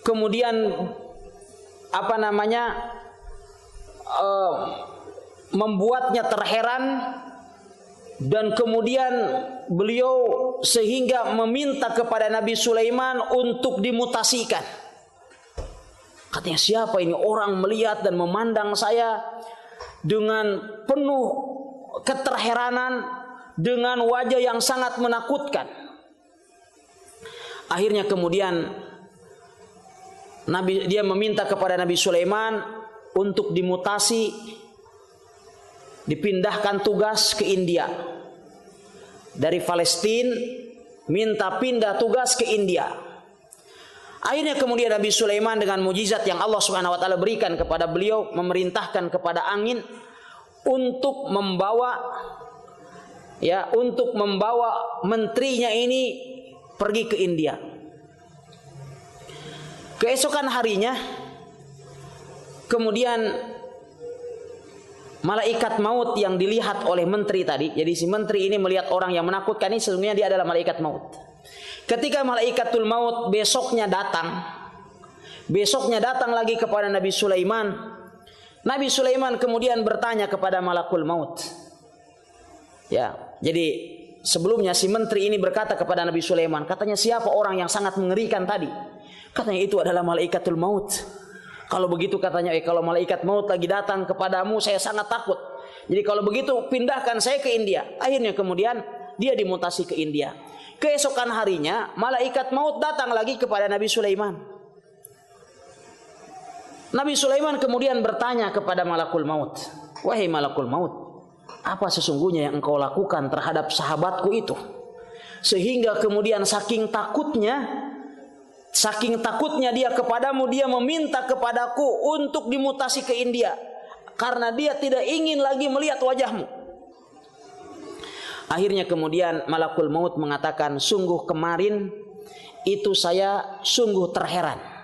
kemudian membuatnya terheran, dan kemudian beliau sehingga meminta kepada Nabi Sulaiman untuk dimutasikan. Katanya, siapa ini orang melihat dan memandang saya dengan penuh keterheranan, dengan wajah yang sangat menakutkan. Akhirnya kemudian dia meminta kepada Nabi Sulaiman untuk dimutasi, dipindahkan tugas ke India. Dari Palestina minta pindah tugas ke India. Akhirnya kemudian Nabi Sulaiman dengan mujizat yang Allah Subhanahu wa taala berikan kepada beliau, memerintahkan kepada angin untuk membawa menterinya ini pergi ke India. Keesokan harinya kemudian malaikat maut yang dilihat oleh menteri tadi, jadi si menteri ini melihat orang yang menakutkan ini, sesungguhnya dia adalah malaikat maut. Ketika malaikatul maut besoknya datang lagi kepada Nabi Sulaiman, Nabi Sulaiman kemudian bertanya kepada malakul maut. Ya, jadi sebelumnya si menteri ini berkata kepada Nabi Sulaiman, katanya, siapa orang yang sangat mengerikan tadi? Katanya, itu adalah malaikatul maut. Kalau begitu katanya, kalau malaikat maut lagi datang kepadamu, saya sangat takut. Jadi kalau begitu pindahkan saya ke India. Akhirnya kemudian dia dimutasi ke India. Keesokan harinya malaikat maut datang lagi kepada Nabi Sulaiman. Nabi Sulaiman kemudian bertanya kepada malakul maut, "Wahai malakul maut, apa sesungguhnya yang engkau lakukan terhadap sahabatku itu? Sehingga kemudian saking takutnya dia kepadamu, dia meminta kepadaku untuk dimutasi ke India. Karena dia tidak ingin lagi melihat wajahmu." Akhirnya kemudian malakul maut mengatakan, "Sungguh kemarin itu saya sungguh terheran.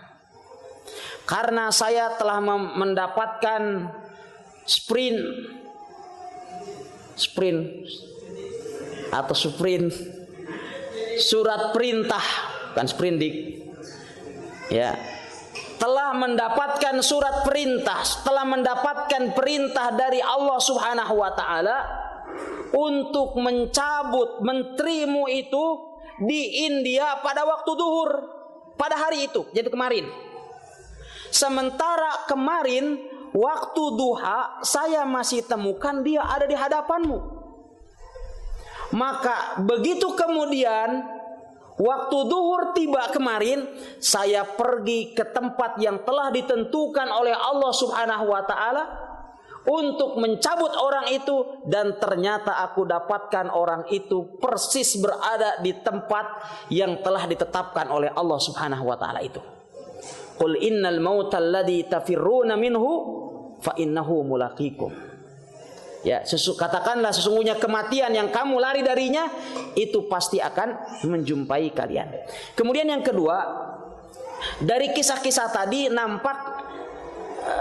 Karena saya telah mendapatkan sprint surat perintah, bukan sprindik, ya, telah mendapatkan surat perintah, telah mendapatkan perintah dari Allah Subhanahu wa taala untuk mencabut menterimu itu di India pada waktu duhur, pada hari itu, jadi kemarin. Sementara kemarin waktu duha saya masih temukan dia ada di hadapanmu. Maka begitu kemudian waktu duhur tiba kemarin, saya pergi ke tempat yang telah ditentukan oleh Allah Subhanahu wa taala untuk mencabut orang itu, dan ternyata aku dapatkan orang itu persis berada di tempat yang telah ditetapkan oleh Allah Subhanahu wa taala itu. Qul innal mauta alladzi tafirruna minhu fa innahu mulaqikum. Ya, katakanlah sesungguhnya kematian yang kamu lari darinya itu pasti akan menjumpai kalian. Kemudian yang kedua, dari kisah-kisah tadi nampak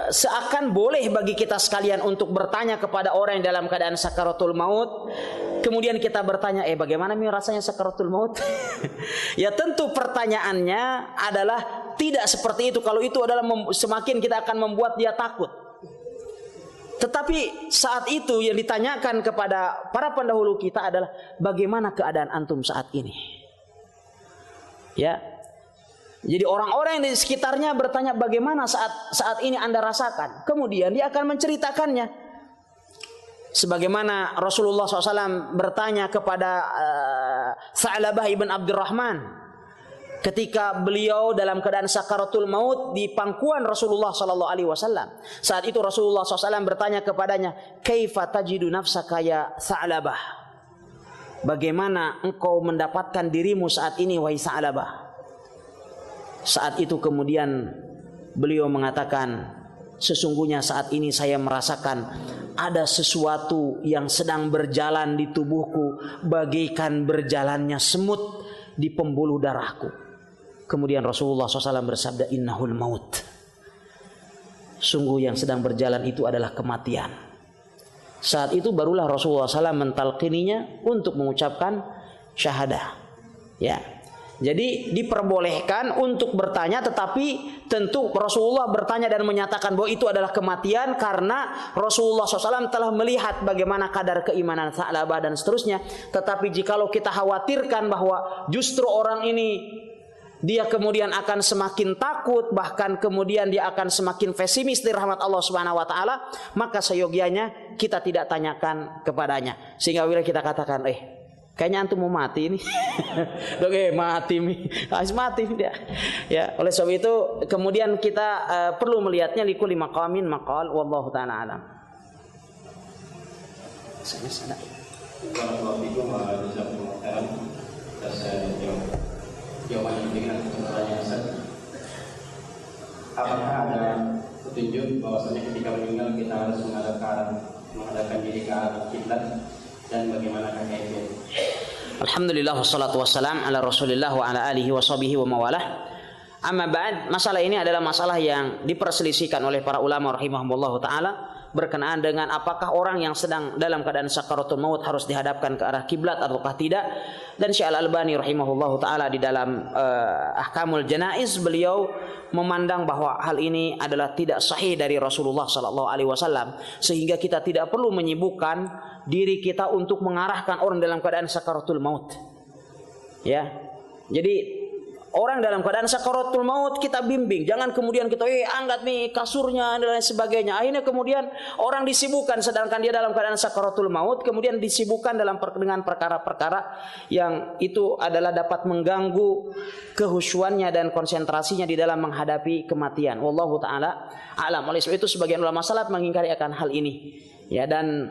seakan boleh bagi kita sekalian untuk bertanya kepada orang yang dalam keadaan sakaratul maut. Kemudian kita bertanya, bagaimana rasanya sakaratul maut? Ya tentu pertanyaannya adalah tidak seperti itu. Kalau itu adalah semakin kita akan membuat dia takut. Tetapi saat itu yang ditanyakan kepada para pendahulu kita adalah, bagaimana keadaan antum saat ini? Ya. Jadi orang-orang yang di sekitarnya bertanya, bagaimana saat ini Anda rasakan? Kemudian dia akan menceritakannya. Sebagaimana Rasulullah SAW bertanya kepada Sa'labah ibn Abdurrahman ketika beliau dalam keadaan sakaratul maut di pangkuan Rasulullah SAW. Saat itu Rasulullah SAW bertanya kepadanya, "Kaifa tajidu nafsaka ya Sa'labah?" Bagaimana engkau mendapatkan dirimu saat ini, wahai Sa'labah? Saat itu kemudian beliau mengatakan, sesungguhnya saat ini saya merasakan ada sesuatu yang sedang berjalan di tubuhku bagaikan berjalannya semut di pembuluh darahku. Kemudian Rasulullah SAW bersabda, innahul maut. Sungguh yang sedang berjalan itu adalah kematian. Saat itu barulah Rasulullah SAW mentalqininya untuk mengucapkan syahadah. Ya. Jadi diperbolehkan untuk bertanya, tetapi tentu Rasulullah bertanya dan menyatakan bahwa itu adalah kematian karena Rasulullah SAW telah melihat bagaimana kadar keimanan Sa'labah dan seterusnya. Tetapi jikalau kita khawatirkan bahwa justru orang ini dia kemudian akan semakin takut, bahkan kemudian dia akan semakin pesimis dari rahmat Allah Subhanahu wa taala, maka seyogianya kita tidak tanyakan kepadanya. Sehingga bila kita katakan, kayaknya antum mau mati ini. Oke, mati nih. Harus mati dia. Ya, oleh sebab itu kemudian kita perlu melihatnya likulli maqamin maqal, wallahu taala alam. Jawaban dengan pertanyaan Ustaz, apakah ada petunjuk bahwasanya ketika meninggal kita harus menghadapkan diri ke arah kiblat, dan bagaimana kaitannya? Alhamdulillah wassalatu wassalam ala Rasulillah wa ala alihi wa sahbihi wa mawalah. Amma ba'd, masalah ini adalah masalah yang diperselisihkan oleh para ulama rahimahumullah taala berkenaan dengan apakah orang yang sedang dalam keadaan sakaratul maut harus dihadapkan ke arah kiblat ataukah tidak. Dan Syekh Al-Albani rahimahullah taala di dalam Ahkamul Janaiz beliau memandang bahwa hal ini adalah tidak sahih dari Rasulullah sallallahu alaihi wasallam, sehingga kita tidak perlu menyibukkan diri kita untuk mengarahkan orang dalam keadaan sakaratul maut. Ya. Jadi orang dalam keadaan sakaratul maut kita bimbing, jangan kemudian kita angkat nih kasurnya dan lain sebagainya. Akhirnya kemudian orang disibukkan sedangkan dia dalam keadaan sakaratul maut, kemudian disibukkan dengan perkara-perkara yang itu adalah dapat mengganggu kehusyuannya dan konsentrasinya di dalam menghadapi kematian. Wallahu taala a'lam. Oleh sebab itu sebagian ulama salaf mengingkari akan hal ini. Ya, dan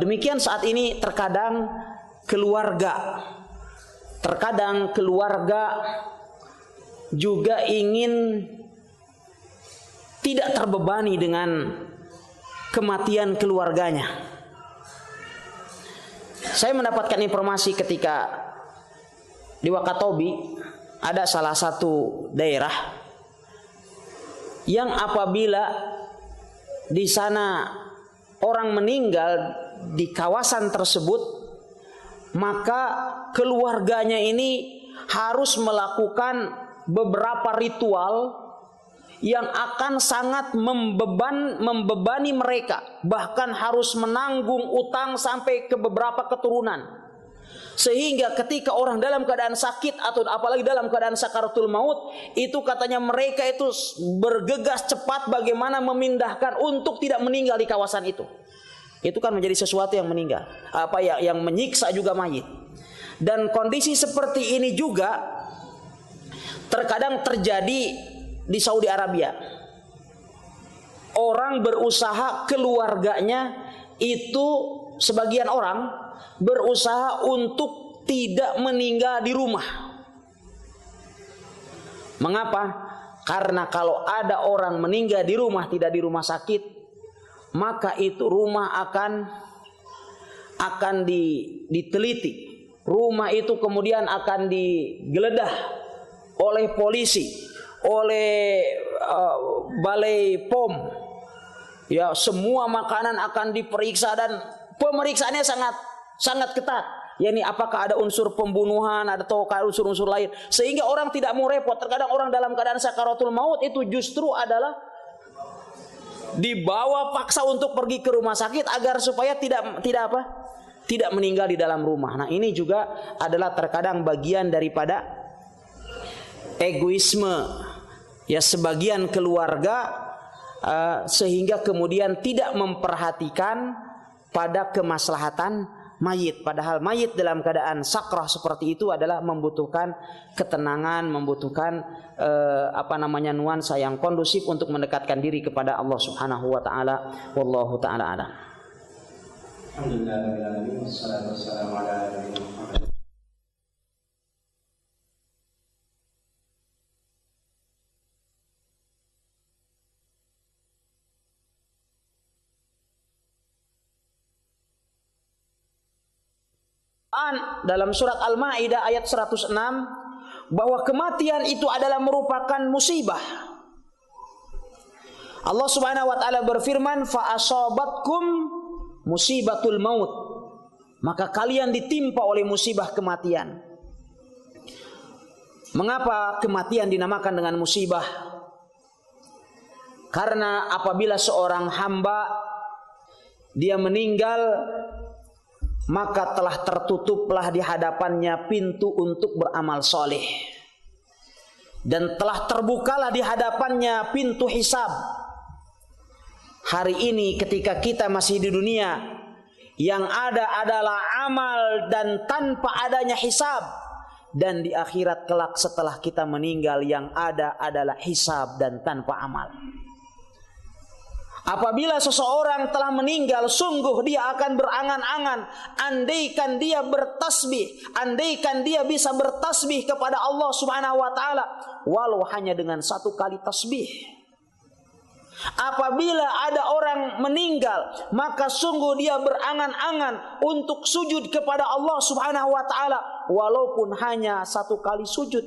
demikian saat ini terkadang keluarga juga ingin tidak terbebani dengan kematian keluarganya. Saya mendapatkan informasi ketika di Wakatobi ada salah satu daerah yang apabila di sana orang meninggal di kawasan tersebut, maka keluarganya ini harus melakukan beberapa ritual yang akan sangat membebani mereka, bahkan harus menanggung utang sampai ke beberapa keturunan. Sehingga ketika orang dalam keadaan sakit atau apalagi dalam keadaan sakaratul maut, itu katanya mereka itu bergegas cepat bagaimana memindahkan untuk tidak meninggal di kawasan itu. Itu kan menjadi sesuatu yang meninggal, yang menyiksa juga mayit. Dan kondisi seperti ini juga terkadang terjadi di Saudi Arabia. Orang berusaha, keluarganya itu sebagian orang berusaha untuk tidak meninggal di rumah. Mengapa? Karena kalau ada orang meninggal di rumah, tidak di rumah sakit, maka itu rumah akan diteliti. Rumah itu kemudian akan digeledah oleh polisi, oleh balai POM. Ya, semua makanan akan diperiksa dan pemeriksaannya sangat ketat. Yani apakah ada unsur pembunuhan atau unsur-unsur lain, sehingga orang tidak mau repot. Terkadang orang dalam keadaan sakaratul maut itu justru adalah dibawa paksa untuk pergi ke rumah sakit agar supaya tidak meninggal di dalam rumah. Nah, ini juga adalah terkadang bagian daripada egoisme ya sebagian keluarga, sehingga kemudian tidak memperhatikan pada kemaslahatan mayit. Padahal mayit dalam keadaan sakrah seperti itu adalah membutuhkan ketenangan, membutuhkan nuansa yang kondusif untuk mendekatkan diri kepada Allah Subhanahu wa taala. Wallahu taala a'lam. Alhamdulillahirabbil alamin wassalatu wassalamu ala nabiyina Muhammad. Dalam surat Al-Maidah ayat 106 bahwa kematian itu adalah merupakan musibah. Allah Subhanahu wa taala berfirman, fa asabatkum musibatul maut, maka kalian ditimpa oleh musibah kematian. Mengapa kematian dinamakan dengan musibah? Karena apabila seorang hamba dia meninggal, maka telah tertutuplah di hadapannya pintu untuk beramal soleh, dan telah terbukalah di hadapannya pintu hisab. Hari ini ketika kita masih di dunia, yang ada adalah amal dan tanpa adanya hisab, dan di akhirat kelak setelah kita meninggal yang ada adalah hisab dan tanpa amal. Apabila seseorang telah meninggal, sungguh dia akan berangan-angan, andaikan dia bertasbih, andaikan dia bisa bertasbih kepada Allah Subhanahu wa taala walau hanya dengan satu kali tasbih. Apabila ada orang meninggal, maka sungguh dia berangan-angan untuk sujud kepada Allah Subhanahu wa taala walaupun hanya satu kali sujud,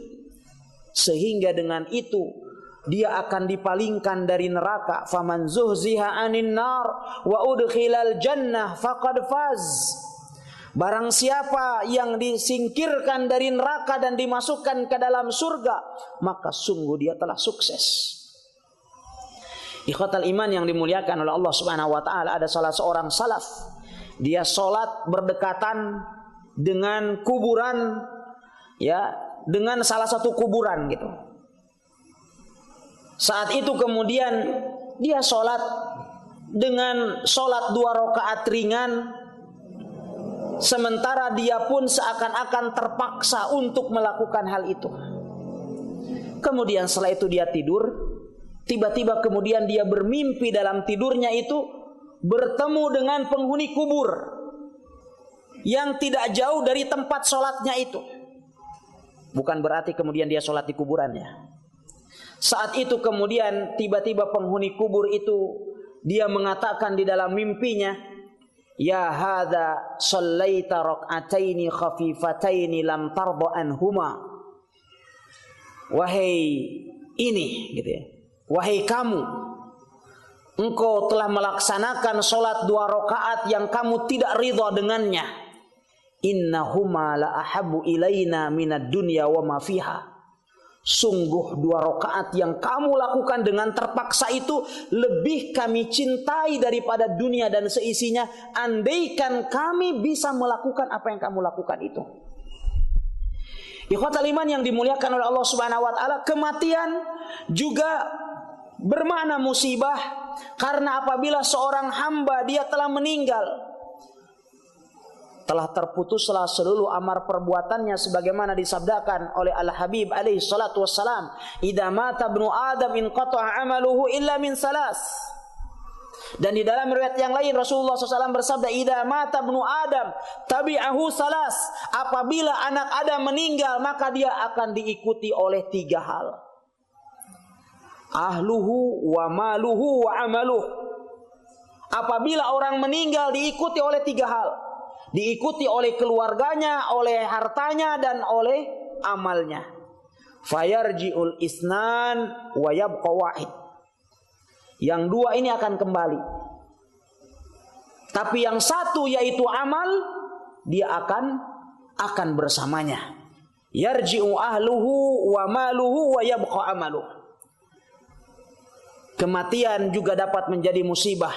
sehingga dengan itu dia akan dipalingkan dari neraka. Faman zuhziha 'anil nar wa udkhilal jannah faqad faz. Barang siapa yang disingkirkan dari neraka dan dimasukkan ke dalam surga, maka sungguh dia telah sukses. Ikhwatal iman yang dimuliakan oleh Allah Subhanahu wa taala, ada salah seorang salaf, dia salat berdekatan dengan kuburan, ya, dengan salah satu kuburan gitu. Saat itu kemudian dia sholat dengan sholat 2 rakaat ringan, sementara dia pun seakan-akan terpaksa untuk melakukan hal itu. Kemudian setelah itu dia tidur, tiba-tiba kemudian dia bermimpi dalam tidurnya itu bertemu dengan penghuni kubur yang tidak jauh dari tempat sholatnya itu. Bukan berarti kemudian dia sholat di kuburannya. Saat itu kemudian tiba-tiba penghuni kubur itu dia mengatakan di dalam mimpinya, ya hadza shallaita rak'ataini khafifataini lam tarda anhuma. Wahai ini gitu ya. Wahai kamu, engkau telah melaksanakan sholat 2 rakaat yang kamu tidak ridha dengannya. Innahuma la ahabbu ilaina minad dunya wa ma fiha. Sungguh 2 rakaat yang kamu lakukan dengan terpaksa itu lebih kami cintai daripada dunia dan seisinya. Andaikan kami bisa melakukan apa yang kamu lakukan itu. Ikhwatal iman yang dimuliakan oleh Allah Subhanahu wa taala, kematian juga bermakna musibah, karena apabila seorang hamba dia telah meninggal, telah terputuslah seluruh amar perbuatannya sebagaimana disabdakan oleh Al-Habib alaihi salatu wassalam, idza mata ibnu adam inqata'a amaluhu illa min salas. Dan di dalam riwayat yang lain Rasulullah SAW bersabda, idza mata ibnu adam tabi'ahu salas. Apabila anak Adam meninggal maka dia akan diikuti oleh 3 hal. Ahluhu wa maluhu wa amaluh. Apabila orang meninggal diikuti oleh 3 hal. Diikuti oleh keluarganya, oleh hartanya, dan oleh amalnya. Fayarji'ul isnan wa yabqa wahid. Yang 2 ini akan kembali. Tapi yang 1 yaitu amal, dia akan bersamanya. Yarji'u ahluhu wa maluhu wa yabqa amaluh. Kematian juga dapat menjadi musibah.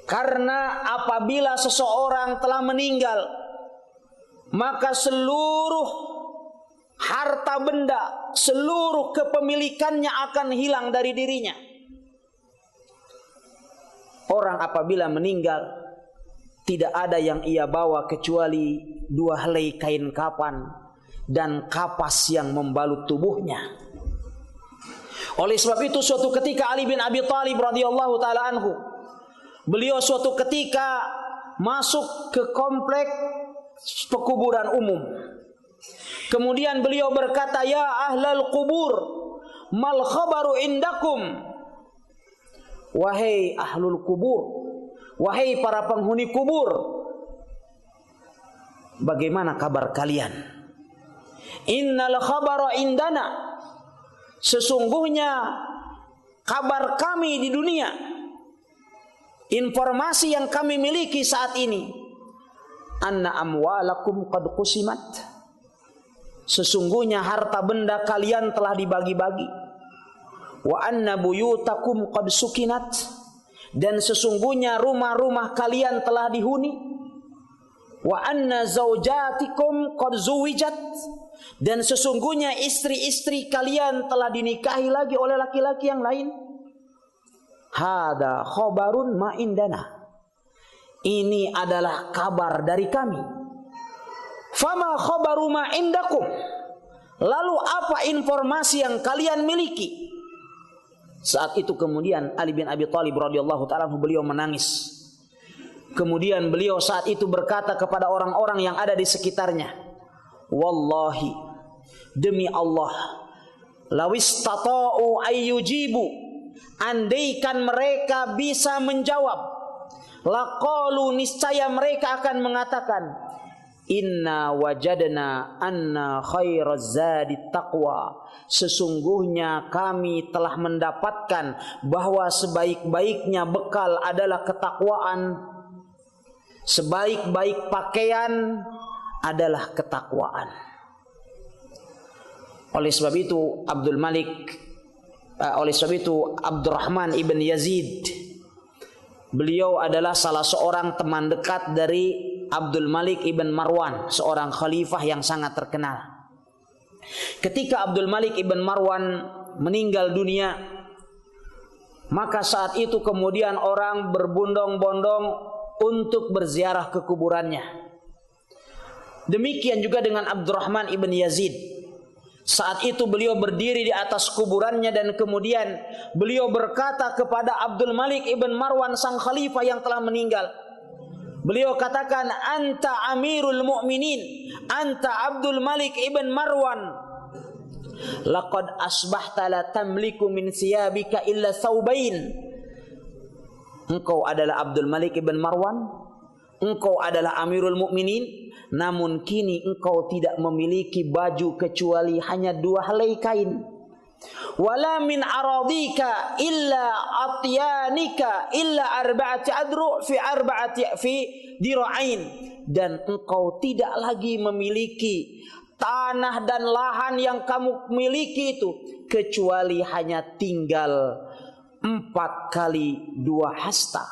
Karena apabila seseorang telah meninggal, maka seluruh harta benda, seluruh kepemilikannya akan hilang dari dirinya. Orang apabila meninggal, tidak ada yang ia bawa kecuali 2 helai kain kafan dan kapas yang membalut tubuhnya. Oleh sebab itu suatu ketika Ali bin Abi Thalib radhiyallahu taala anhu, beliau suatu ketika masuk ke komplek pekuburan umum. Kemudian beliau berkata, ya ahlal kubur, mal khabaru indakum. Wahai ahlul kubur, wahai para penghuni kubur, bagaimana kabar kalian? Innal khabara indana. Sesungguhnya kabar kami di dunia, informasi yang kami miliki saat ini, anna amwalakum qad qusimat. Sesungguhnya harta benda kalian telah dibagi-bagi. Wa anna buyutakum qad sukinat. Dan sesungguhnya rumah-rumah kalian telah dihuni. Wa anna zaujatikum qad zuwijat. Dan sesungguhnya istri-istri kalian telah dinikahi lagi oleh laki-laki yang lain. Hada khabarun ma indana. Ini adalah kabar dari kami. Fama khabaru ma indakum. Lalu apa informasi yang kalian miliki? Saat itu kemudian Ali bin Abi Thalib radhiyallahu ta'ala beliau menangis. Kemudian beliau saat itu berkata kepada orang-orang yang ada di sekitarnya, wallahi, demi Allah, lawistata'u ayyujibu, andaikan mereka bisa menjawab, laqalu, niscaya mereka akan mengatakan, inna wajadna anna khairaz zadi taqwa. Sesungguhnya kami telah mendapatkan bahwa sebaik-baiknya bekal adalah ketakwaan. Sebaik-baik pakaian adalah ketakwaan. Oleh sebab itu Abdurrahman ibn Yazid, beliau adalah salah seorang teman dekat dari Abdul Malik ibn Marwan, seorang khalifah yang sangat terkenal. Ketika Abdul Malik ibn Marwan meninggal dunia, maka saat itu kemudian orang berbondong-bondong untuk berziarah ke kuburannya. Demikian juga dengan Abdurrahman ibn Yazid. Saat itu beliau berdiri di atas kuburannya dan kemudian beliau berkata kepada Abdul Malik ibn Marwan, sang khalifah yang telah meninggal. Beliau katakan, "Anta Amirul Mu'minin, anta Abdul Malik ibn Marwan. Laqad asbahta la tamliku min siyabika illa thawbain." Engkau adalah Abdul Malik ibn Marwan, engkau adalah Amirul Mu'minin, namun kini engkau tidak memiliki baju kecuali hanya 2 helai kain. Wala min aradika illa atyanika illa arba'ati adru fi dira'ain, dan engkau tidak lagi memiliki tanah dan lahan yang kamu miliki itu kecuali hanya tinggal 4 kali 2 hasta.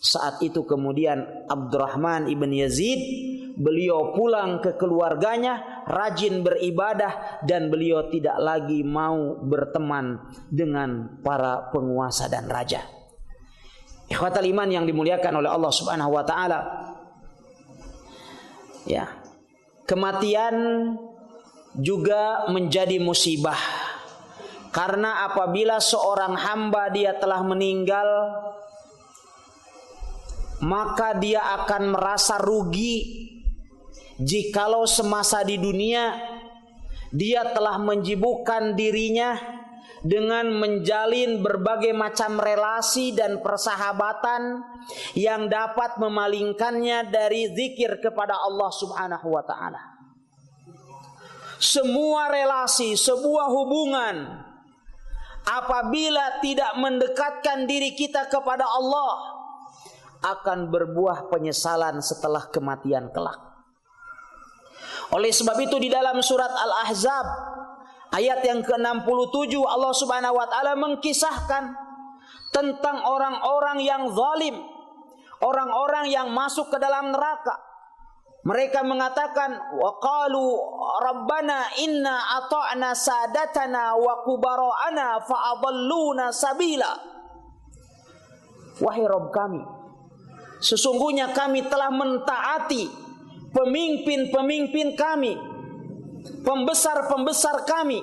Saat itu kemudian Abdurrahman ibn Yazid, beliau pulang ke keluarganya, rajin beribadah, dan beliau tidak lagi mau berteman dengan para penguasa dan raja. Ikhwatal iman yang dimuliakan oleh Allah Subhanahu wa taala. Ya. Kematian juga menjadi musibah. Karena apabila seorang hamba dia telah meninggal, maka dia akan merasa rugi jikalau semasa di dunia dia telah menyibukkan dirinya dengan menjalin berbagai macam relasi dan persahabatan yang dapat memalingkannya dari zikir kepada Allah Subhanahu wa taala. Semua relasi, sebuah hubungan, apabila tidak mendekatkan diri kita kepada Allah, akan berbuah penyesalan setelah kematian kelak. Oleh sebab itu di dalam surat Al-Ahzab ayat yang ke-67 Allah Subhanahu wa taala mengkisahkan tentang orang-orang yang zalim, orang-orang yang masuk ke dalam neraka. Mereka mengatakan, wa qalu rabbana inna ata'na sadatana wa kubara'ana fa adalluna sabila. Wahai Rabb kami, sesungguhnya kami telah mentaati pemimpin-pemimpin kami, pembesar-pembesar kami,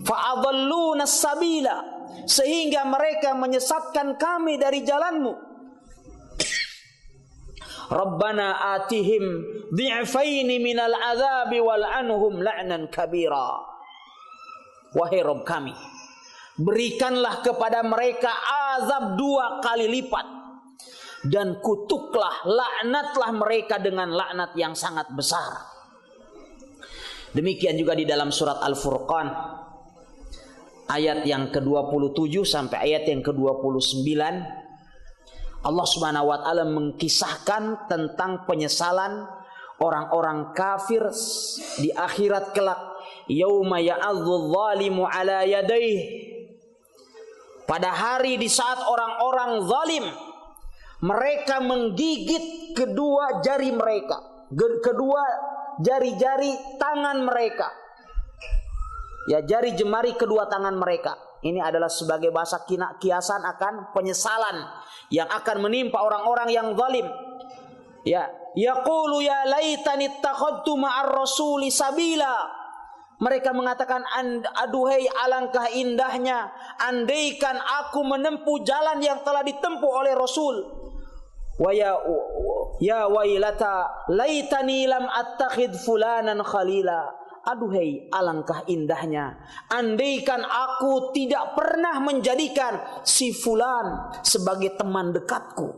fa'adalluna sabila, sehingga mereka menyesatkan kami dari jalanmu. Rabbana atihim dhi'faini minal azabi wal anhum la'nan kabira. Wahai Rabb kami, berikanlah kepada mereka azab 2 kali lipat, dan kutuklah, laknatlah mereka dengan laknat yang sangat besar. Demikian juga di dalam surat Al-Furqan ayat yang ke-27 sampai ayat yang ke-29, Allah Subhanahu wa taala mengkisahkan tentang penyesalan orang-orang kafir di akhirat kelak. Yauma ya'adzu dzalimu ala yadayhi, pada hari di saat orang-orang zalim mereka menggigit kedua jari mereka, kedua jari-jari tangan mereka, ya, jari jemari kedua tangan mereka. Ini adalah sebagai bahasa kiasan akan penyesalan yang akan menimpa orang-orang yang zalim. Ya, yaqulu ya laitani ittakhadtu ma'ar rasuli sabila. Mereka mengatakan, aduhai alangkah indahnya andaikan aku menempuh jalan yang telah ditempuh oleh Rasul. Wa ya wailata laitani lam attakhid fulanan khalila. Aduhai alangkah indahnya andaikan aku tidak pernah menjadikan si fulan sebagai teman dekatku.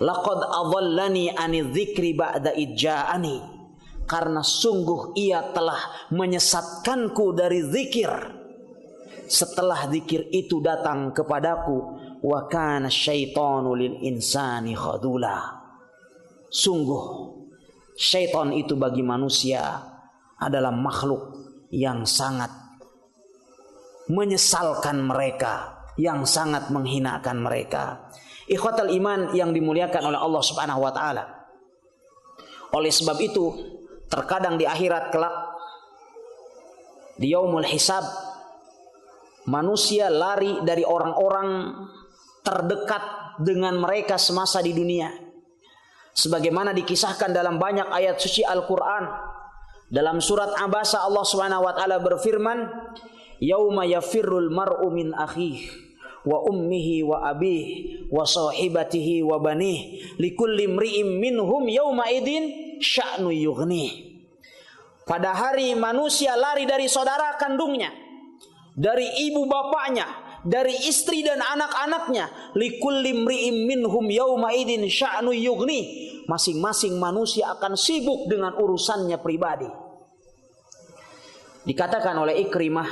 Laqad adallani anidz dzikri ba'da idja'ani, karena sungguh ia telah menyesatkanku dari zikir setelah zikir itu datang kepadaku. Wa kana syaitanu lil insani khadula. Sungguh syaitan itu bagi manusia adalah makhluk yang sangat menyesalkan mereka, yang sangat menghinakan mereka. Ikhwatal iman yang dimuliakan oleh Allah Subhanahu wa taala. Oleh sebab itu, terkadang di akhirat kelak, di yaumul hisab, manusia lari dari orang-orang terdekat dengan mereka semasa di dunia. Sebagaimana dikisahkan dalam banyak ayat suci Al-Qur'an. Dalam surat Abasa Allah Subhanahu wa taala berfirman, "Yauma yafirrul mar'u min akhihi wa ummihi wa abihi wa sahibatihi wa banihi likulli imri'im minhum yauma idzin sya'nu yughni." Pada hari manusia lari dari saudara kandungnya, dari ibu bapaknya, dari istri dan anak-anaknya. Likulli imri'im minhum yauma idzin sya'nu yughni. Masing-masing manusia akan sibuk dengan urusannya pribadi. Dikatakan oleh Ikrimah,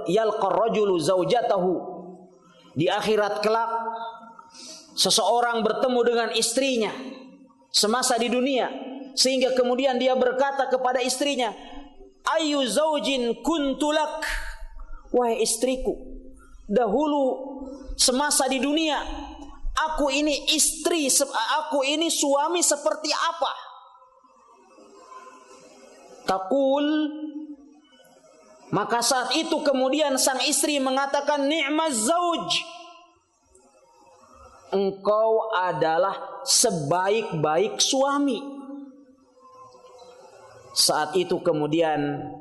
yalqa rajulu zaujatahu. Di akhirat kelak, seseorang bertemu dengan istrinya semasa di dunia, sehingga kemudian dia berkata kepada istrinya, "Ayu zaujin kuntulak." Wahai istriku, dahulu semasa di dunia, aku ini istri, aku ini suami seperti apa? Taqul, maka saat itu kemudian sang istri mengatakan, "Ni'maz zauj." Engkau adalah sebaik-baik suami. Saat itu kemudian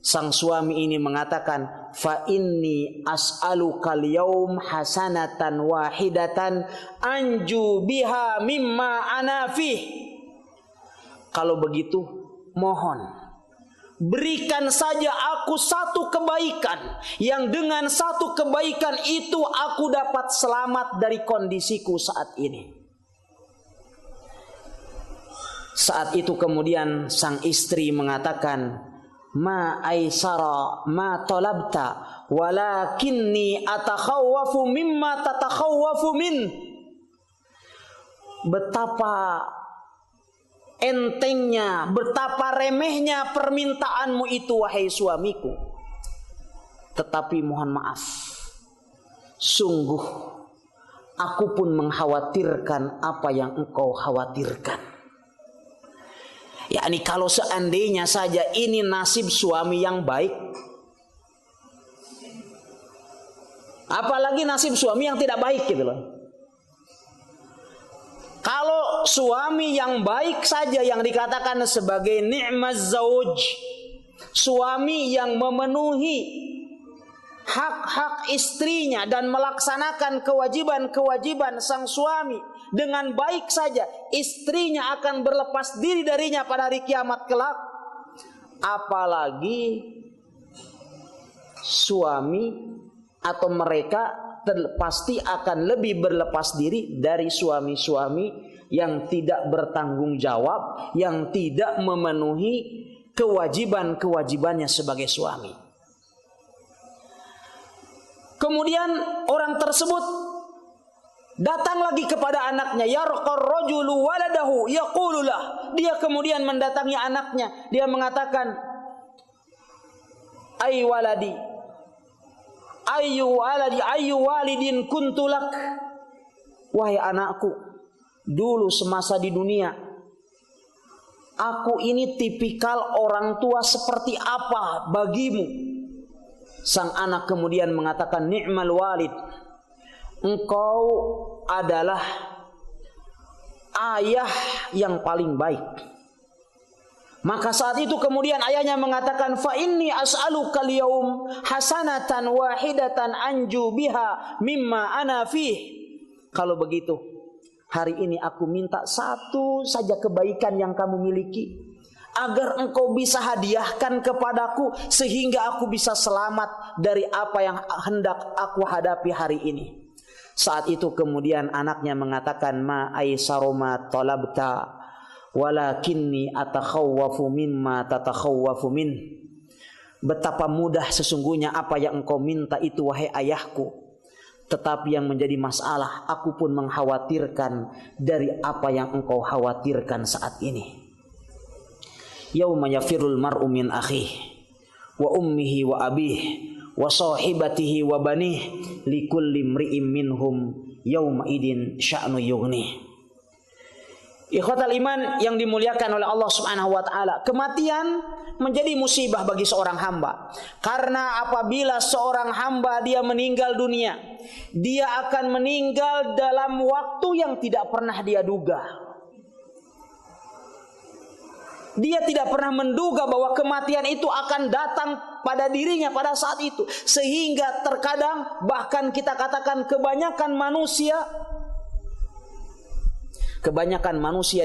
sang suami ini mengatakan, "Fa inni as'aluka al-yaum hasanatan wahidatan anju biha mimma ana fih." Kalau begitu, mohon berikan saja aku satu kebaikan, yang dengan satu kebaikan itu aku dapat selamat dari kondisiku saat ini. Saat itu kemudian sang istri mengatakan, "Ma aisara ma talabta walakinni atakhawwafu mimma tatakhawwafu min." Betapa entengnya, betapa remehnya permintaanmu itu wahai suamiku. Tetapi mohon maaf, sungguh aku pun mengkhawatirkan apa yang engkau khawatirkan. Yakni kalau seandainya saja ini nasib suami yang baik, apalagi nasib suami yang tidak baik gitu loh. Kalau suami yang baik saja yang dikatakan sebagai ni'maz zauj, suami yang memenuhi hak-hak istrinya dan melaksanakan kewajiban-kewajiban sang suami dengan baik saja, istrinya akan berlepas diri darinya pada hari kiamat kelak. Apalagi suami atau mereka pasti akan lebih berlepas diri dari suami-suami yang tidak bertanggung jawab, yang tidak memenuhi kewajiban-kewajibannya sebagai suami. Kemudian orang tersebut datang lagi kepada anaknya, yarqar rajulu waladahu yaqululah. Dia kemudian mendatangi anaknya, dia mengatakan, "Ai waladi, ayyu walidin kuntulak." Wahai anakku, dulu semasa di dunia, aku ini tipikal orang tua seperti apa bagimu? Sang anak kemudian mengatakan, "Ni'mal walid." Engkau adalah ayah yang paling baik. Maka saat itu kemudian ayahnya mengatakan, "Fa inni as'aluka al-yaum hasanatan wahidatan anju biha mimma ana fih." Kalau begitu, hari ini aku minta satu saja kebaikan yang kamu miliki, agar engkau bisa hadiahkan kepadaku sehingga aku bisa selamat dari apa yang hendak aku hadapi hari ini. Saat itu kemudian anaknya mengatakan, "Ma aisaru ma talabta walakinni atakhawwafu mimma tatakhawwafu min." Betapa mudah sesungguhnya apa yang engkau minta itu wahai ayahku, tetapi yang menjadi masalah, aku pun mengkhawatirkan dari apa yang engkau khawatirkan saat ini. Yauma yafirul mar'u min akhihi wa ummihi wa abihi wa sahibatihi wa banih likulli imri'in minhum yauma idin sya'nu yughni. Ikhwatal iman yang dimuliakan oleh Allah Subhanahu wa taala, kematian menjadi musibah bagi seorang hamba. Karena apabila seorang hamba dia meninggal dunia, dia akan meninggal dalam waktu yang tidak pernah dia duga. Dia tidak pernah menduga bahwa kematian itu akan datang pada dirinya pada saat itu. Sehingga terkadang bahkan kita katakan kebanyakan manusia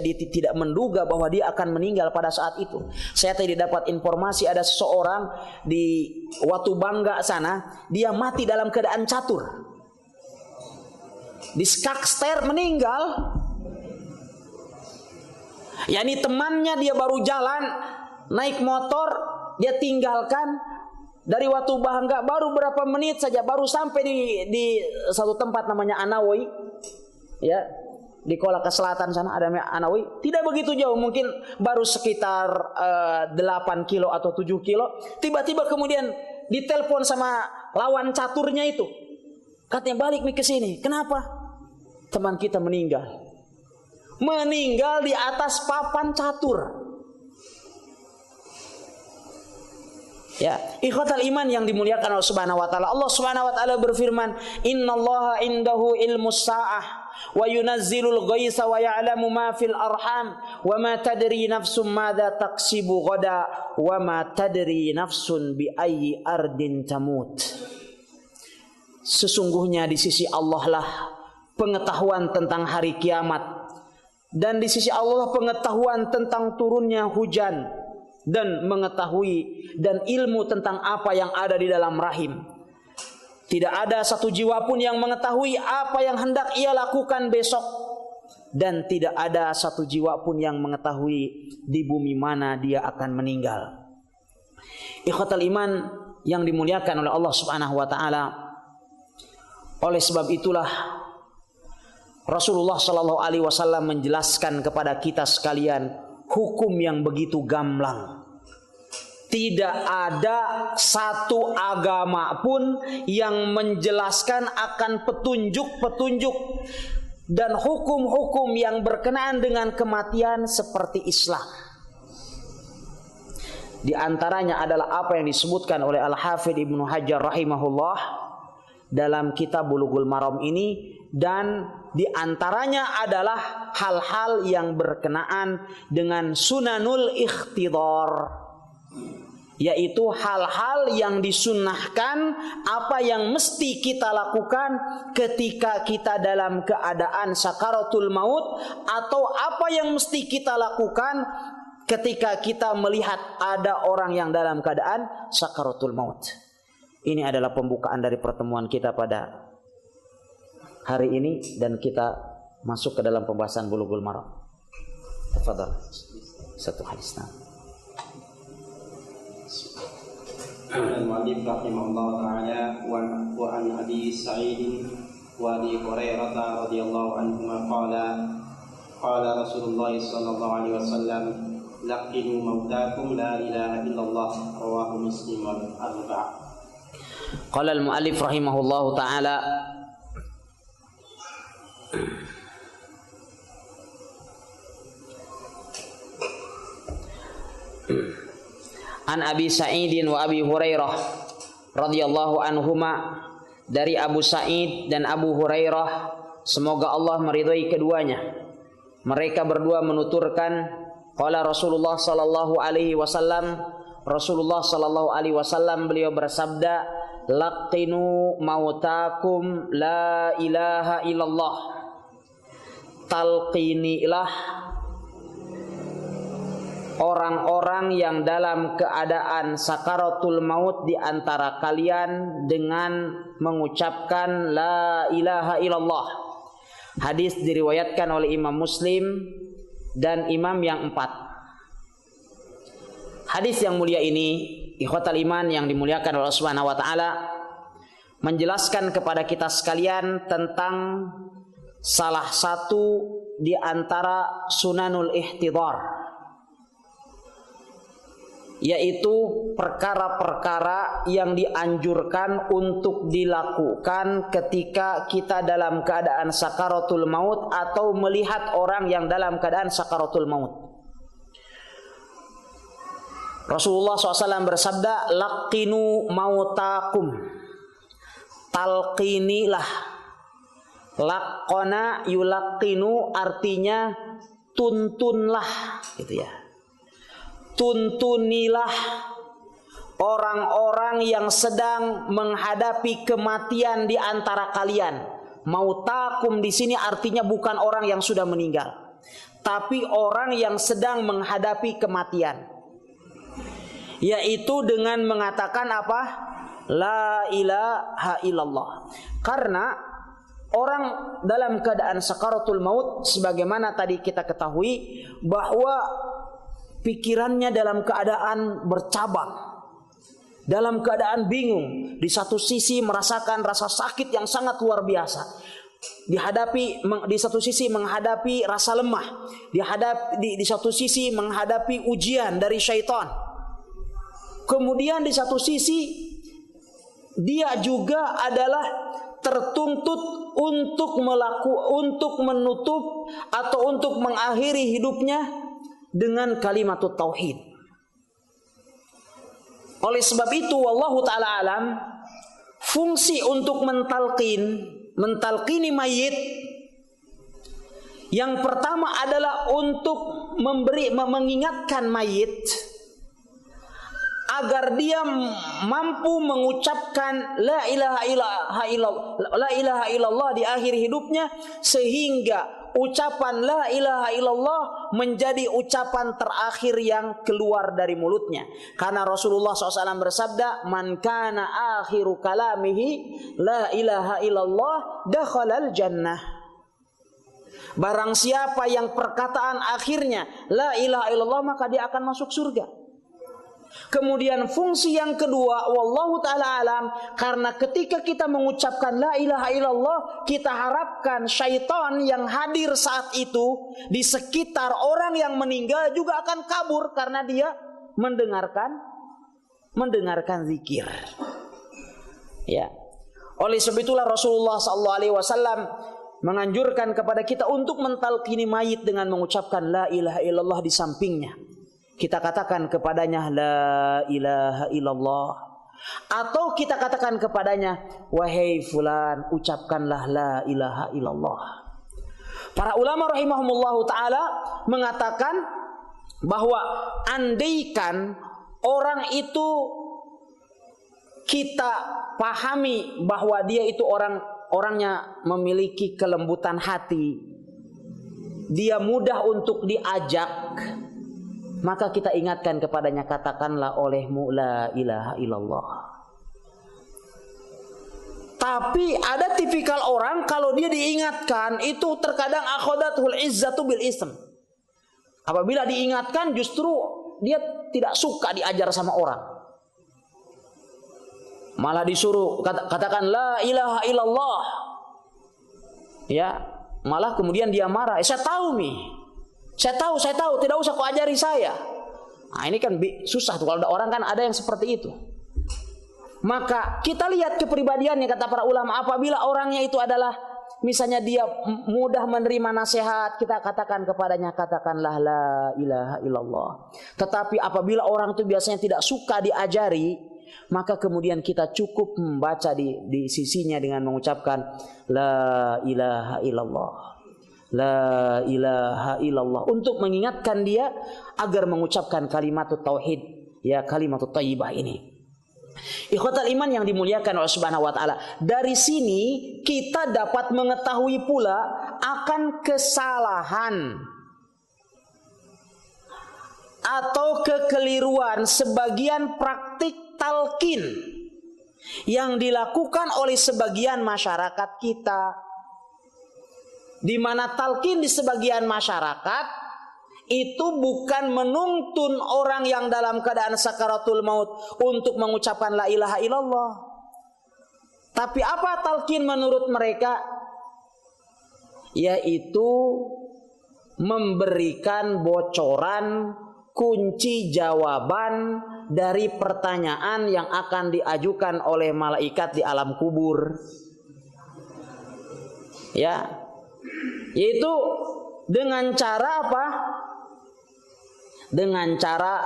dia tidak menduga bahwa dia akan meninggal pada saat itu. Saya tadi dapat informasi ada seseorang di Watu Bangga sana, dia mati dalam keadaan catur. Di Skakster meninggal. Yani temannya dia baru jalan naik motor, dia tinggalkan dari Watu Bangga baru berapa menit saja, baru sampai di satu tempat namanya Anawi, ya, di Kolaka Selatan sana ada Anawi, tidak begitu jauh, mungkin baru sekitar 8 kilo atau 7 kilo. Tiba-tiba kemudian ditelepon sama lawan caturnya itu, katanya balik nih ke sini. Kenapa? Teman kita meninggal di atas papan catur. Ya, ikhwatal iman yang dimuliakan Allah Subhanahu wa taala. Allah Subhanahu wa taala berfirman, "Innallaha indahu ilmus saa'ah wa yunazzilul ghaitsa wa ya'lamu ma fil arham wa ma tadri nafsum madza taksibu ghada wa ma tadri nafsun bi ayyi ardin tamut." Sesungguhnya di sisi Allah lah pengetahuan tentang hari kiamat, dan di sisi Allah pengetahuan tentang turunnya hujan, dan mengetahui dan ilmu tentang apa yang ada di dalam rahim. Tidak ada satu jiwa pun yang mengetahui apa yang hendak ia lakukan besok, dan tidak ada satu jiwa pun yang mengetahui di bumi mana dia akan meninggal. Ikhwatal iman yang dimuliakan oleh Allah Subhanahu wa taala, oleh sebab itulah Rasulullah sallallahu alaihi wasallam menjelaskan kepada kita sekalian hukum yang begitu gamblang. Tidak ada satu agama pun yang menjelaskan akan petunjuk-petunjuk dan hukum-hukum yang berkenaan dengan kematian seperti Islam. Di antaranya adalah apa yang disebutkan oleh Al-Hafidz Ibnu Hajar rahimahullah dalam kitab Bulughul Maram ini, dan di antaranya adalah hal-hal yang berkenaan dengan sunanul ikhtidar, yaitu hal-hal yang disunnahkan, apa yang mesti kita lakukan ketika kita dalam keadaan sakaratul maut, atau apa yang mesti kita lakukan ketika kita melihat ada orang yang dalam keadaan sakaratul maut. Ini adalah pembukaan dari pertemuan kita pada hari ini, dan kita masuk ke dalam pembahasan Bulughul Maram. Tafadhal. Satu hadis. Al-Mu'allif rahimahullah ta'ala wa an Abi Sa'id wa Abi Hurairah radhiyallahu anhuma qala Rasulullah sallallahu alaihi wasallam laqinu mautakum la ilaha illallah rawahu Muslim al-arba'. Qala al-mu'allif rahimahullah ta'ala An Abi Sa'idin wa Abi Hurairah radhiyallahu anhuma, dari Abu Sa'id dan Abu Hurairah, semoga Allah meridhai keduanya. Mereka berdua menuturkan, qala Rasulullah sallallahu alaihi wasallam, Rasulullah sallallahu alaihi wasallam beliau bersabda, laqinu mautakum la ilaha illallah. Talqinilah orang-orang yang dalam keadaan sakaratul maut di antara kalian dengan mengucapkan la ilaha illallah. Hadis diriwayatkan oleh Imam Muslim dan imam yang 4. Hadis yang mulia ini, ikhwatal iman yang dimuliakan oleh Allah Subhanahu wa taala, menjelaskan kepada kita sekalian tentang salah satu di antara sunanul ihtidar, yaitu perkara-perkara yang dianjurkan untuk dilakukan ketika kita dalam keadaan sakaratul maut atau melihat orang yang dalam keadaan sakaratul maut. Rasulullah SAW bersabda, laqinu mautakum, talqinilah. Laqona yulaqinu artinya tuntunlah, gitu ya. Tuntunilah orang-orang yang sedang menghadapi kematian di antara kalian. Mautakum di sini artinya bukan orang yang sudah meninggal, tapi orang yang sedang menghadapi kematian, yaitu dengan mengatakan apa? La ilaha illallah. Karena orang dalam keadaan sakaratul maut, sebagaimana tadi kita ketahui, bahwa pikirannya dalam keadaan bercabang, dalam keadaan bingung. Di satu sisi merasakan rasa sakit yang sangat luar biasa, di satu sisi menghadapi rasa lemah, di satu sisi menghadapi ujian dari syaitan. Kemudian di satu sisi dia juga adalah tertuntut untuk menutup atau untuk mengakhiri hidupnya dengan kalimat tauhid. Oleh sebab itu, wallahu taala alam, fungsi untuk mentalqini mayit yang pertama adalah untuk mengingatkan mayit agar dia mampu mengucapkan la ilaha illallah di akhir hidupnya, sehingga ucapan la ilaha illallah menjadi ucapan terakhir yang keluar dari mulutnya. Karena Rasulullah SAW bersabda, man kana akhiru kalamihi la ilaha illallah dakhalal jannah. Barang siapa yang perkataan akhirnya la ilaha illallah, maka dia akan masuk surga. Kemudian fungsi yang kedua, wallahu ta'ala alam, karena ketika kita mengucapkan la ilaha illallah, kita harapkan syaitan yang hadir saat itu di sekitar orang yang meninggal juga akan kabur karena dia mendengarkan zikir. Ya. Oleh sebab itulah Rasulullah SAW menganjurkan kepada kita untuk mentalqini mayit dengan mengucapkan la ilaha illallah di sampingnya. Kita katakan kepadanya la ilaha illallah, atau kita katakan kepadanya, wahai fulan, ucapkanlah la ilaha illallah. Para ulama rahimahumullahu ta'ala mengatakan bahwa andaikan orang itu kita pahami bahwa dia itu orangnya memiliki kelembutan hati, dia mudah untuk diajak, maka kita ingatkan kepadanya, katakanlah olehmu la ilaha illallah. Tapi ada tipikal orang kalau dia diingatkan itu terkadang akhadatul izzatu bil ism. Apabila diingatkan justru dia tidak suka diajar sama orang. Malah disuruh katakan la ilaha illallah. Ya, malah kemudian dia marah. Saya tahu nih. Saya tahu, tidak usah kau ajari saya. Nah, ini kan susah tuh kalau ada orang, kan ada yang seperti itu. Maka kita lihat kepribadiannya, kata para ulama. Apabila orangnya itu adalah misalnya dia mudah menerima nasihat, kita katakan kepadanya, katakanlah la ilaha illallah. Tetapi apabila orang itu biasanya tidak suka diajari, maka kemudian kita cukup membaca di sisinya dengan mengucapkan la ilaha illallah. La ilaha illallah, untuk mengingatkan dia agar mengucapkan kalimat tauhid, ya, kalimat thayyibah ini. Ikhwatal iman yang dimuliakan oleh Subhanahu wa taala, dari sini kita dapat mengetahui pula akan kesalahan atau kekeliruan sebagian praktik talqin yang dilakukan oleh sebagian masyarakat kita. Di mana talqin di sebagian masyarakat itu bukan menuntun orang yang dalam keadaan sakaratul maut untuk mengucapkan la ilaha illallah. Tapi apa talqin menurut mereka? Yaitu memberikan bocoran kunci jawaban dari pertanyaan yang akan diajukan oleh malaikat di alam kubur. Ya, yaitu dengan cara apa? Dengan cara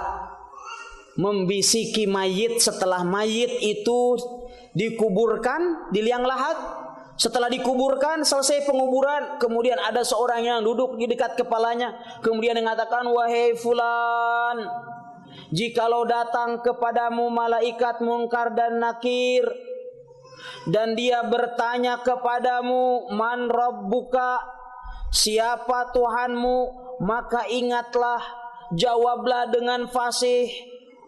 membisiki mayit setelah mayit itu dikuburkan di liang lahat. Setelah dikuburkan, selesai penguburan, kemudian ada seorang yang duduk di dekat kepalanya, kemudian mengatakan, wahai fulan, jikalau datang kepadamu malaikat Munkar dan Nakir, dan dia bertanya kepadamu, man rabbuka, siapa Tuhanmu, maka ingatlah, jawablah dengan fasih,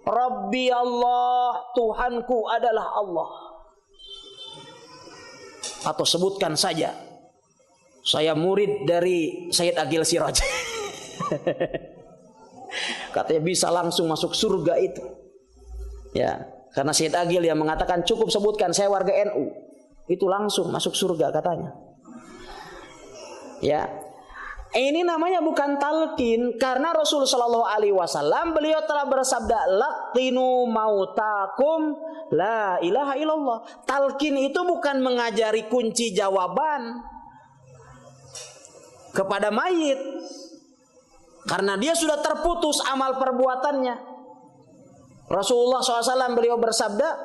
Rabbi Allah, Tuhanku adalah Allah. Atau sebutkan saja, saya murid dari Sayyid Agil Siraj. Katanya bisa langsung masuk surga itu. Ya, karena Sayyid Agil yang mengatakan cukup sebutkan saya warga NU, itu langsung masuk surga katanya. Ya, ini namanya bukan talqin, karena Rasul Shallallahu Alaihi Wasallam beliau telah bersabda, laqinu mautakum la ilaha illallah. Talqin itu bukan mengajari kunci jawaban kepada mayit, karena dia sudah terputus amal perbuatannya. Rasulullah SAW beliau bersabda,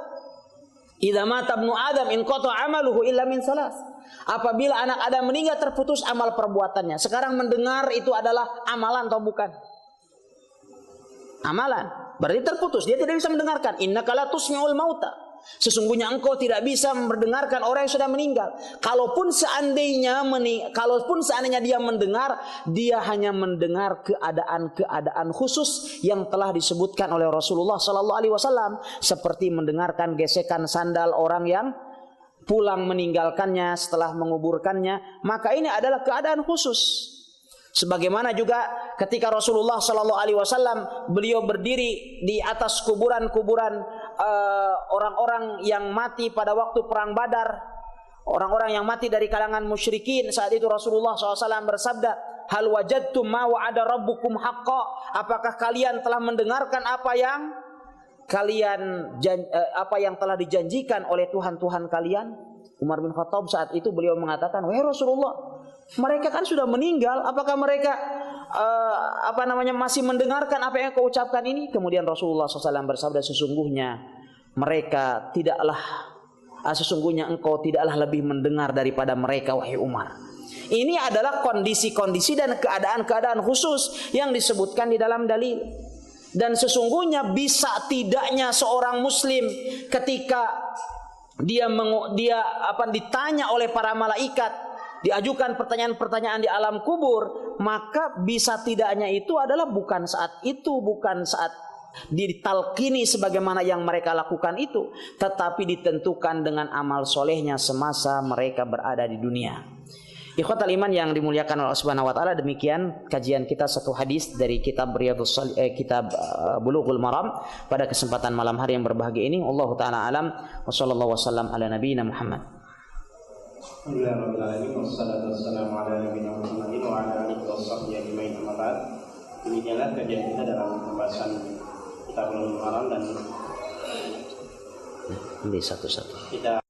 idza mata ibnu Adam inqata amaluhu illa min salas. Apabila anak Adam meninggal terputus amal perbuatannya. Sekarang mendengar itu adalah amalan atau bukan? Amalan. Berarti terputus, dia tidak bisa mendengarkan. Innaka la tusmi'ul mauta. Sesungguhnya engkau tidak bisa mendengarkan orang yang sudah meninggal. Kalaupun seandainya dia mendengar, dia hanya mendengar keadaan-keadaan khusus yang telah disebutkan oleh Rasulullah sallallahu alaihi wasallam, seperti mendengarkan gesekan sandal orang yang pulang meninggalkannya setelah menguburkannya, maka ini adalah keadaan khusus. Sebagaimana juga ketika Rasulullah Sallallahu Alaihi Wasallam beliau berdiri di atas kuburan-kuburan orang-orang yang mati pada waktu perang Badar, orang-orang yang mati dari kalangan musyrikin. Saat itu Rasulullah SAW bersabda, hal wajadtum ma wa'ada rabbukum haqqa. Apakah kalian telah mendengarkan apa yang telah dijanjikan oleh Tuhan kalian? Umar bin Khattab saat itu beliau mengatakan, wahai Rasulullah, mereka kan sudah meninggal, apakah mereka masih mendengarkan apa yang kau ucapkan ini? Kemudian Rasulullah SAW bersabda, sesungguhnya engkau tidaklah lebih mendengar daripada mereka, wahai Umar. Ini adalah kondisi-kondisi dan keadaan-keadaan khusus yang disebutkan di dalam dalil. Dan sesungguhnya bisa tidaknya seorang muslim ketika dia ditanya oleh para malaikat, diajukan pertanyaan-pertanyaan di alam kubur, maka bisa tidaknya itu adalah bukan saat ditalkini sebagaimana yang mereka lakukan itu, tetapi ditentukan dengan amal solehnya semasa mereka berada di dunia. Ikhwatal iman yang dimuliakan oleh Allah Subhanahu wa taala, demikian kajian kita satu hadis dari kitab Bulughul Maram pada kesempatan malam hari yang berbahagia ini. Wallahu taala alam wa sallallahu wasallam ala nabiyina Muhammad. Alhamdulillahirabbil alamin wassalatu wassalamu ala nabiyina Muhammadin wa ala alihi washabbihi ajmain. Amma ba'd. Demikianlah kajian kita dalam pembahasan kitab Bulughul Maram, dan Ini satu-satu. Kita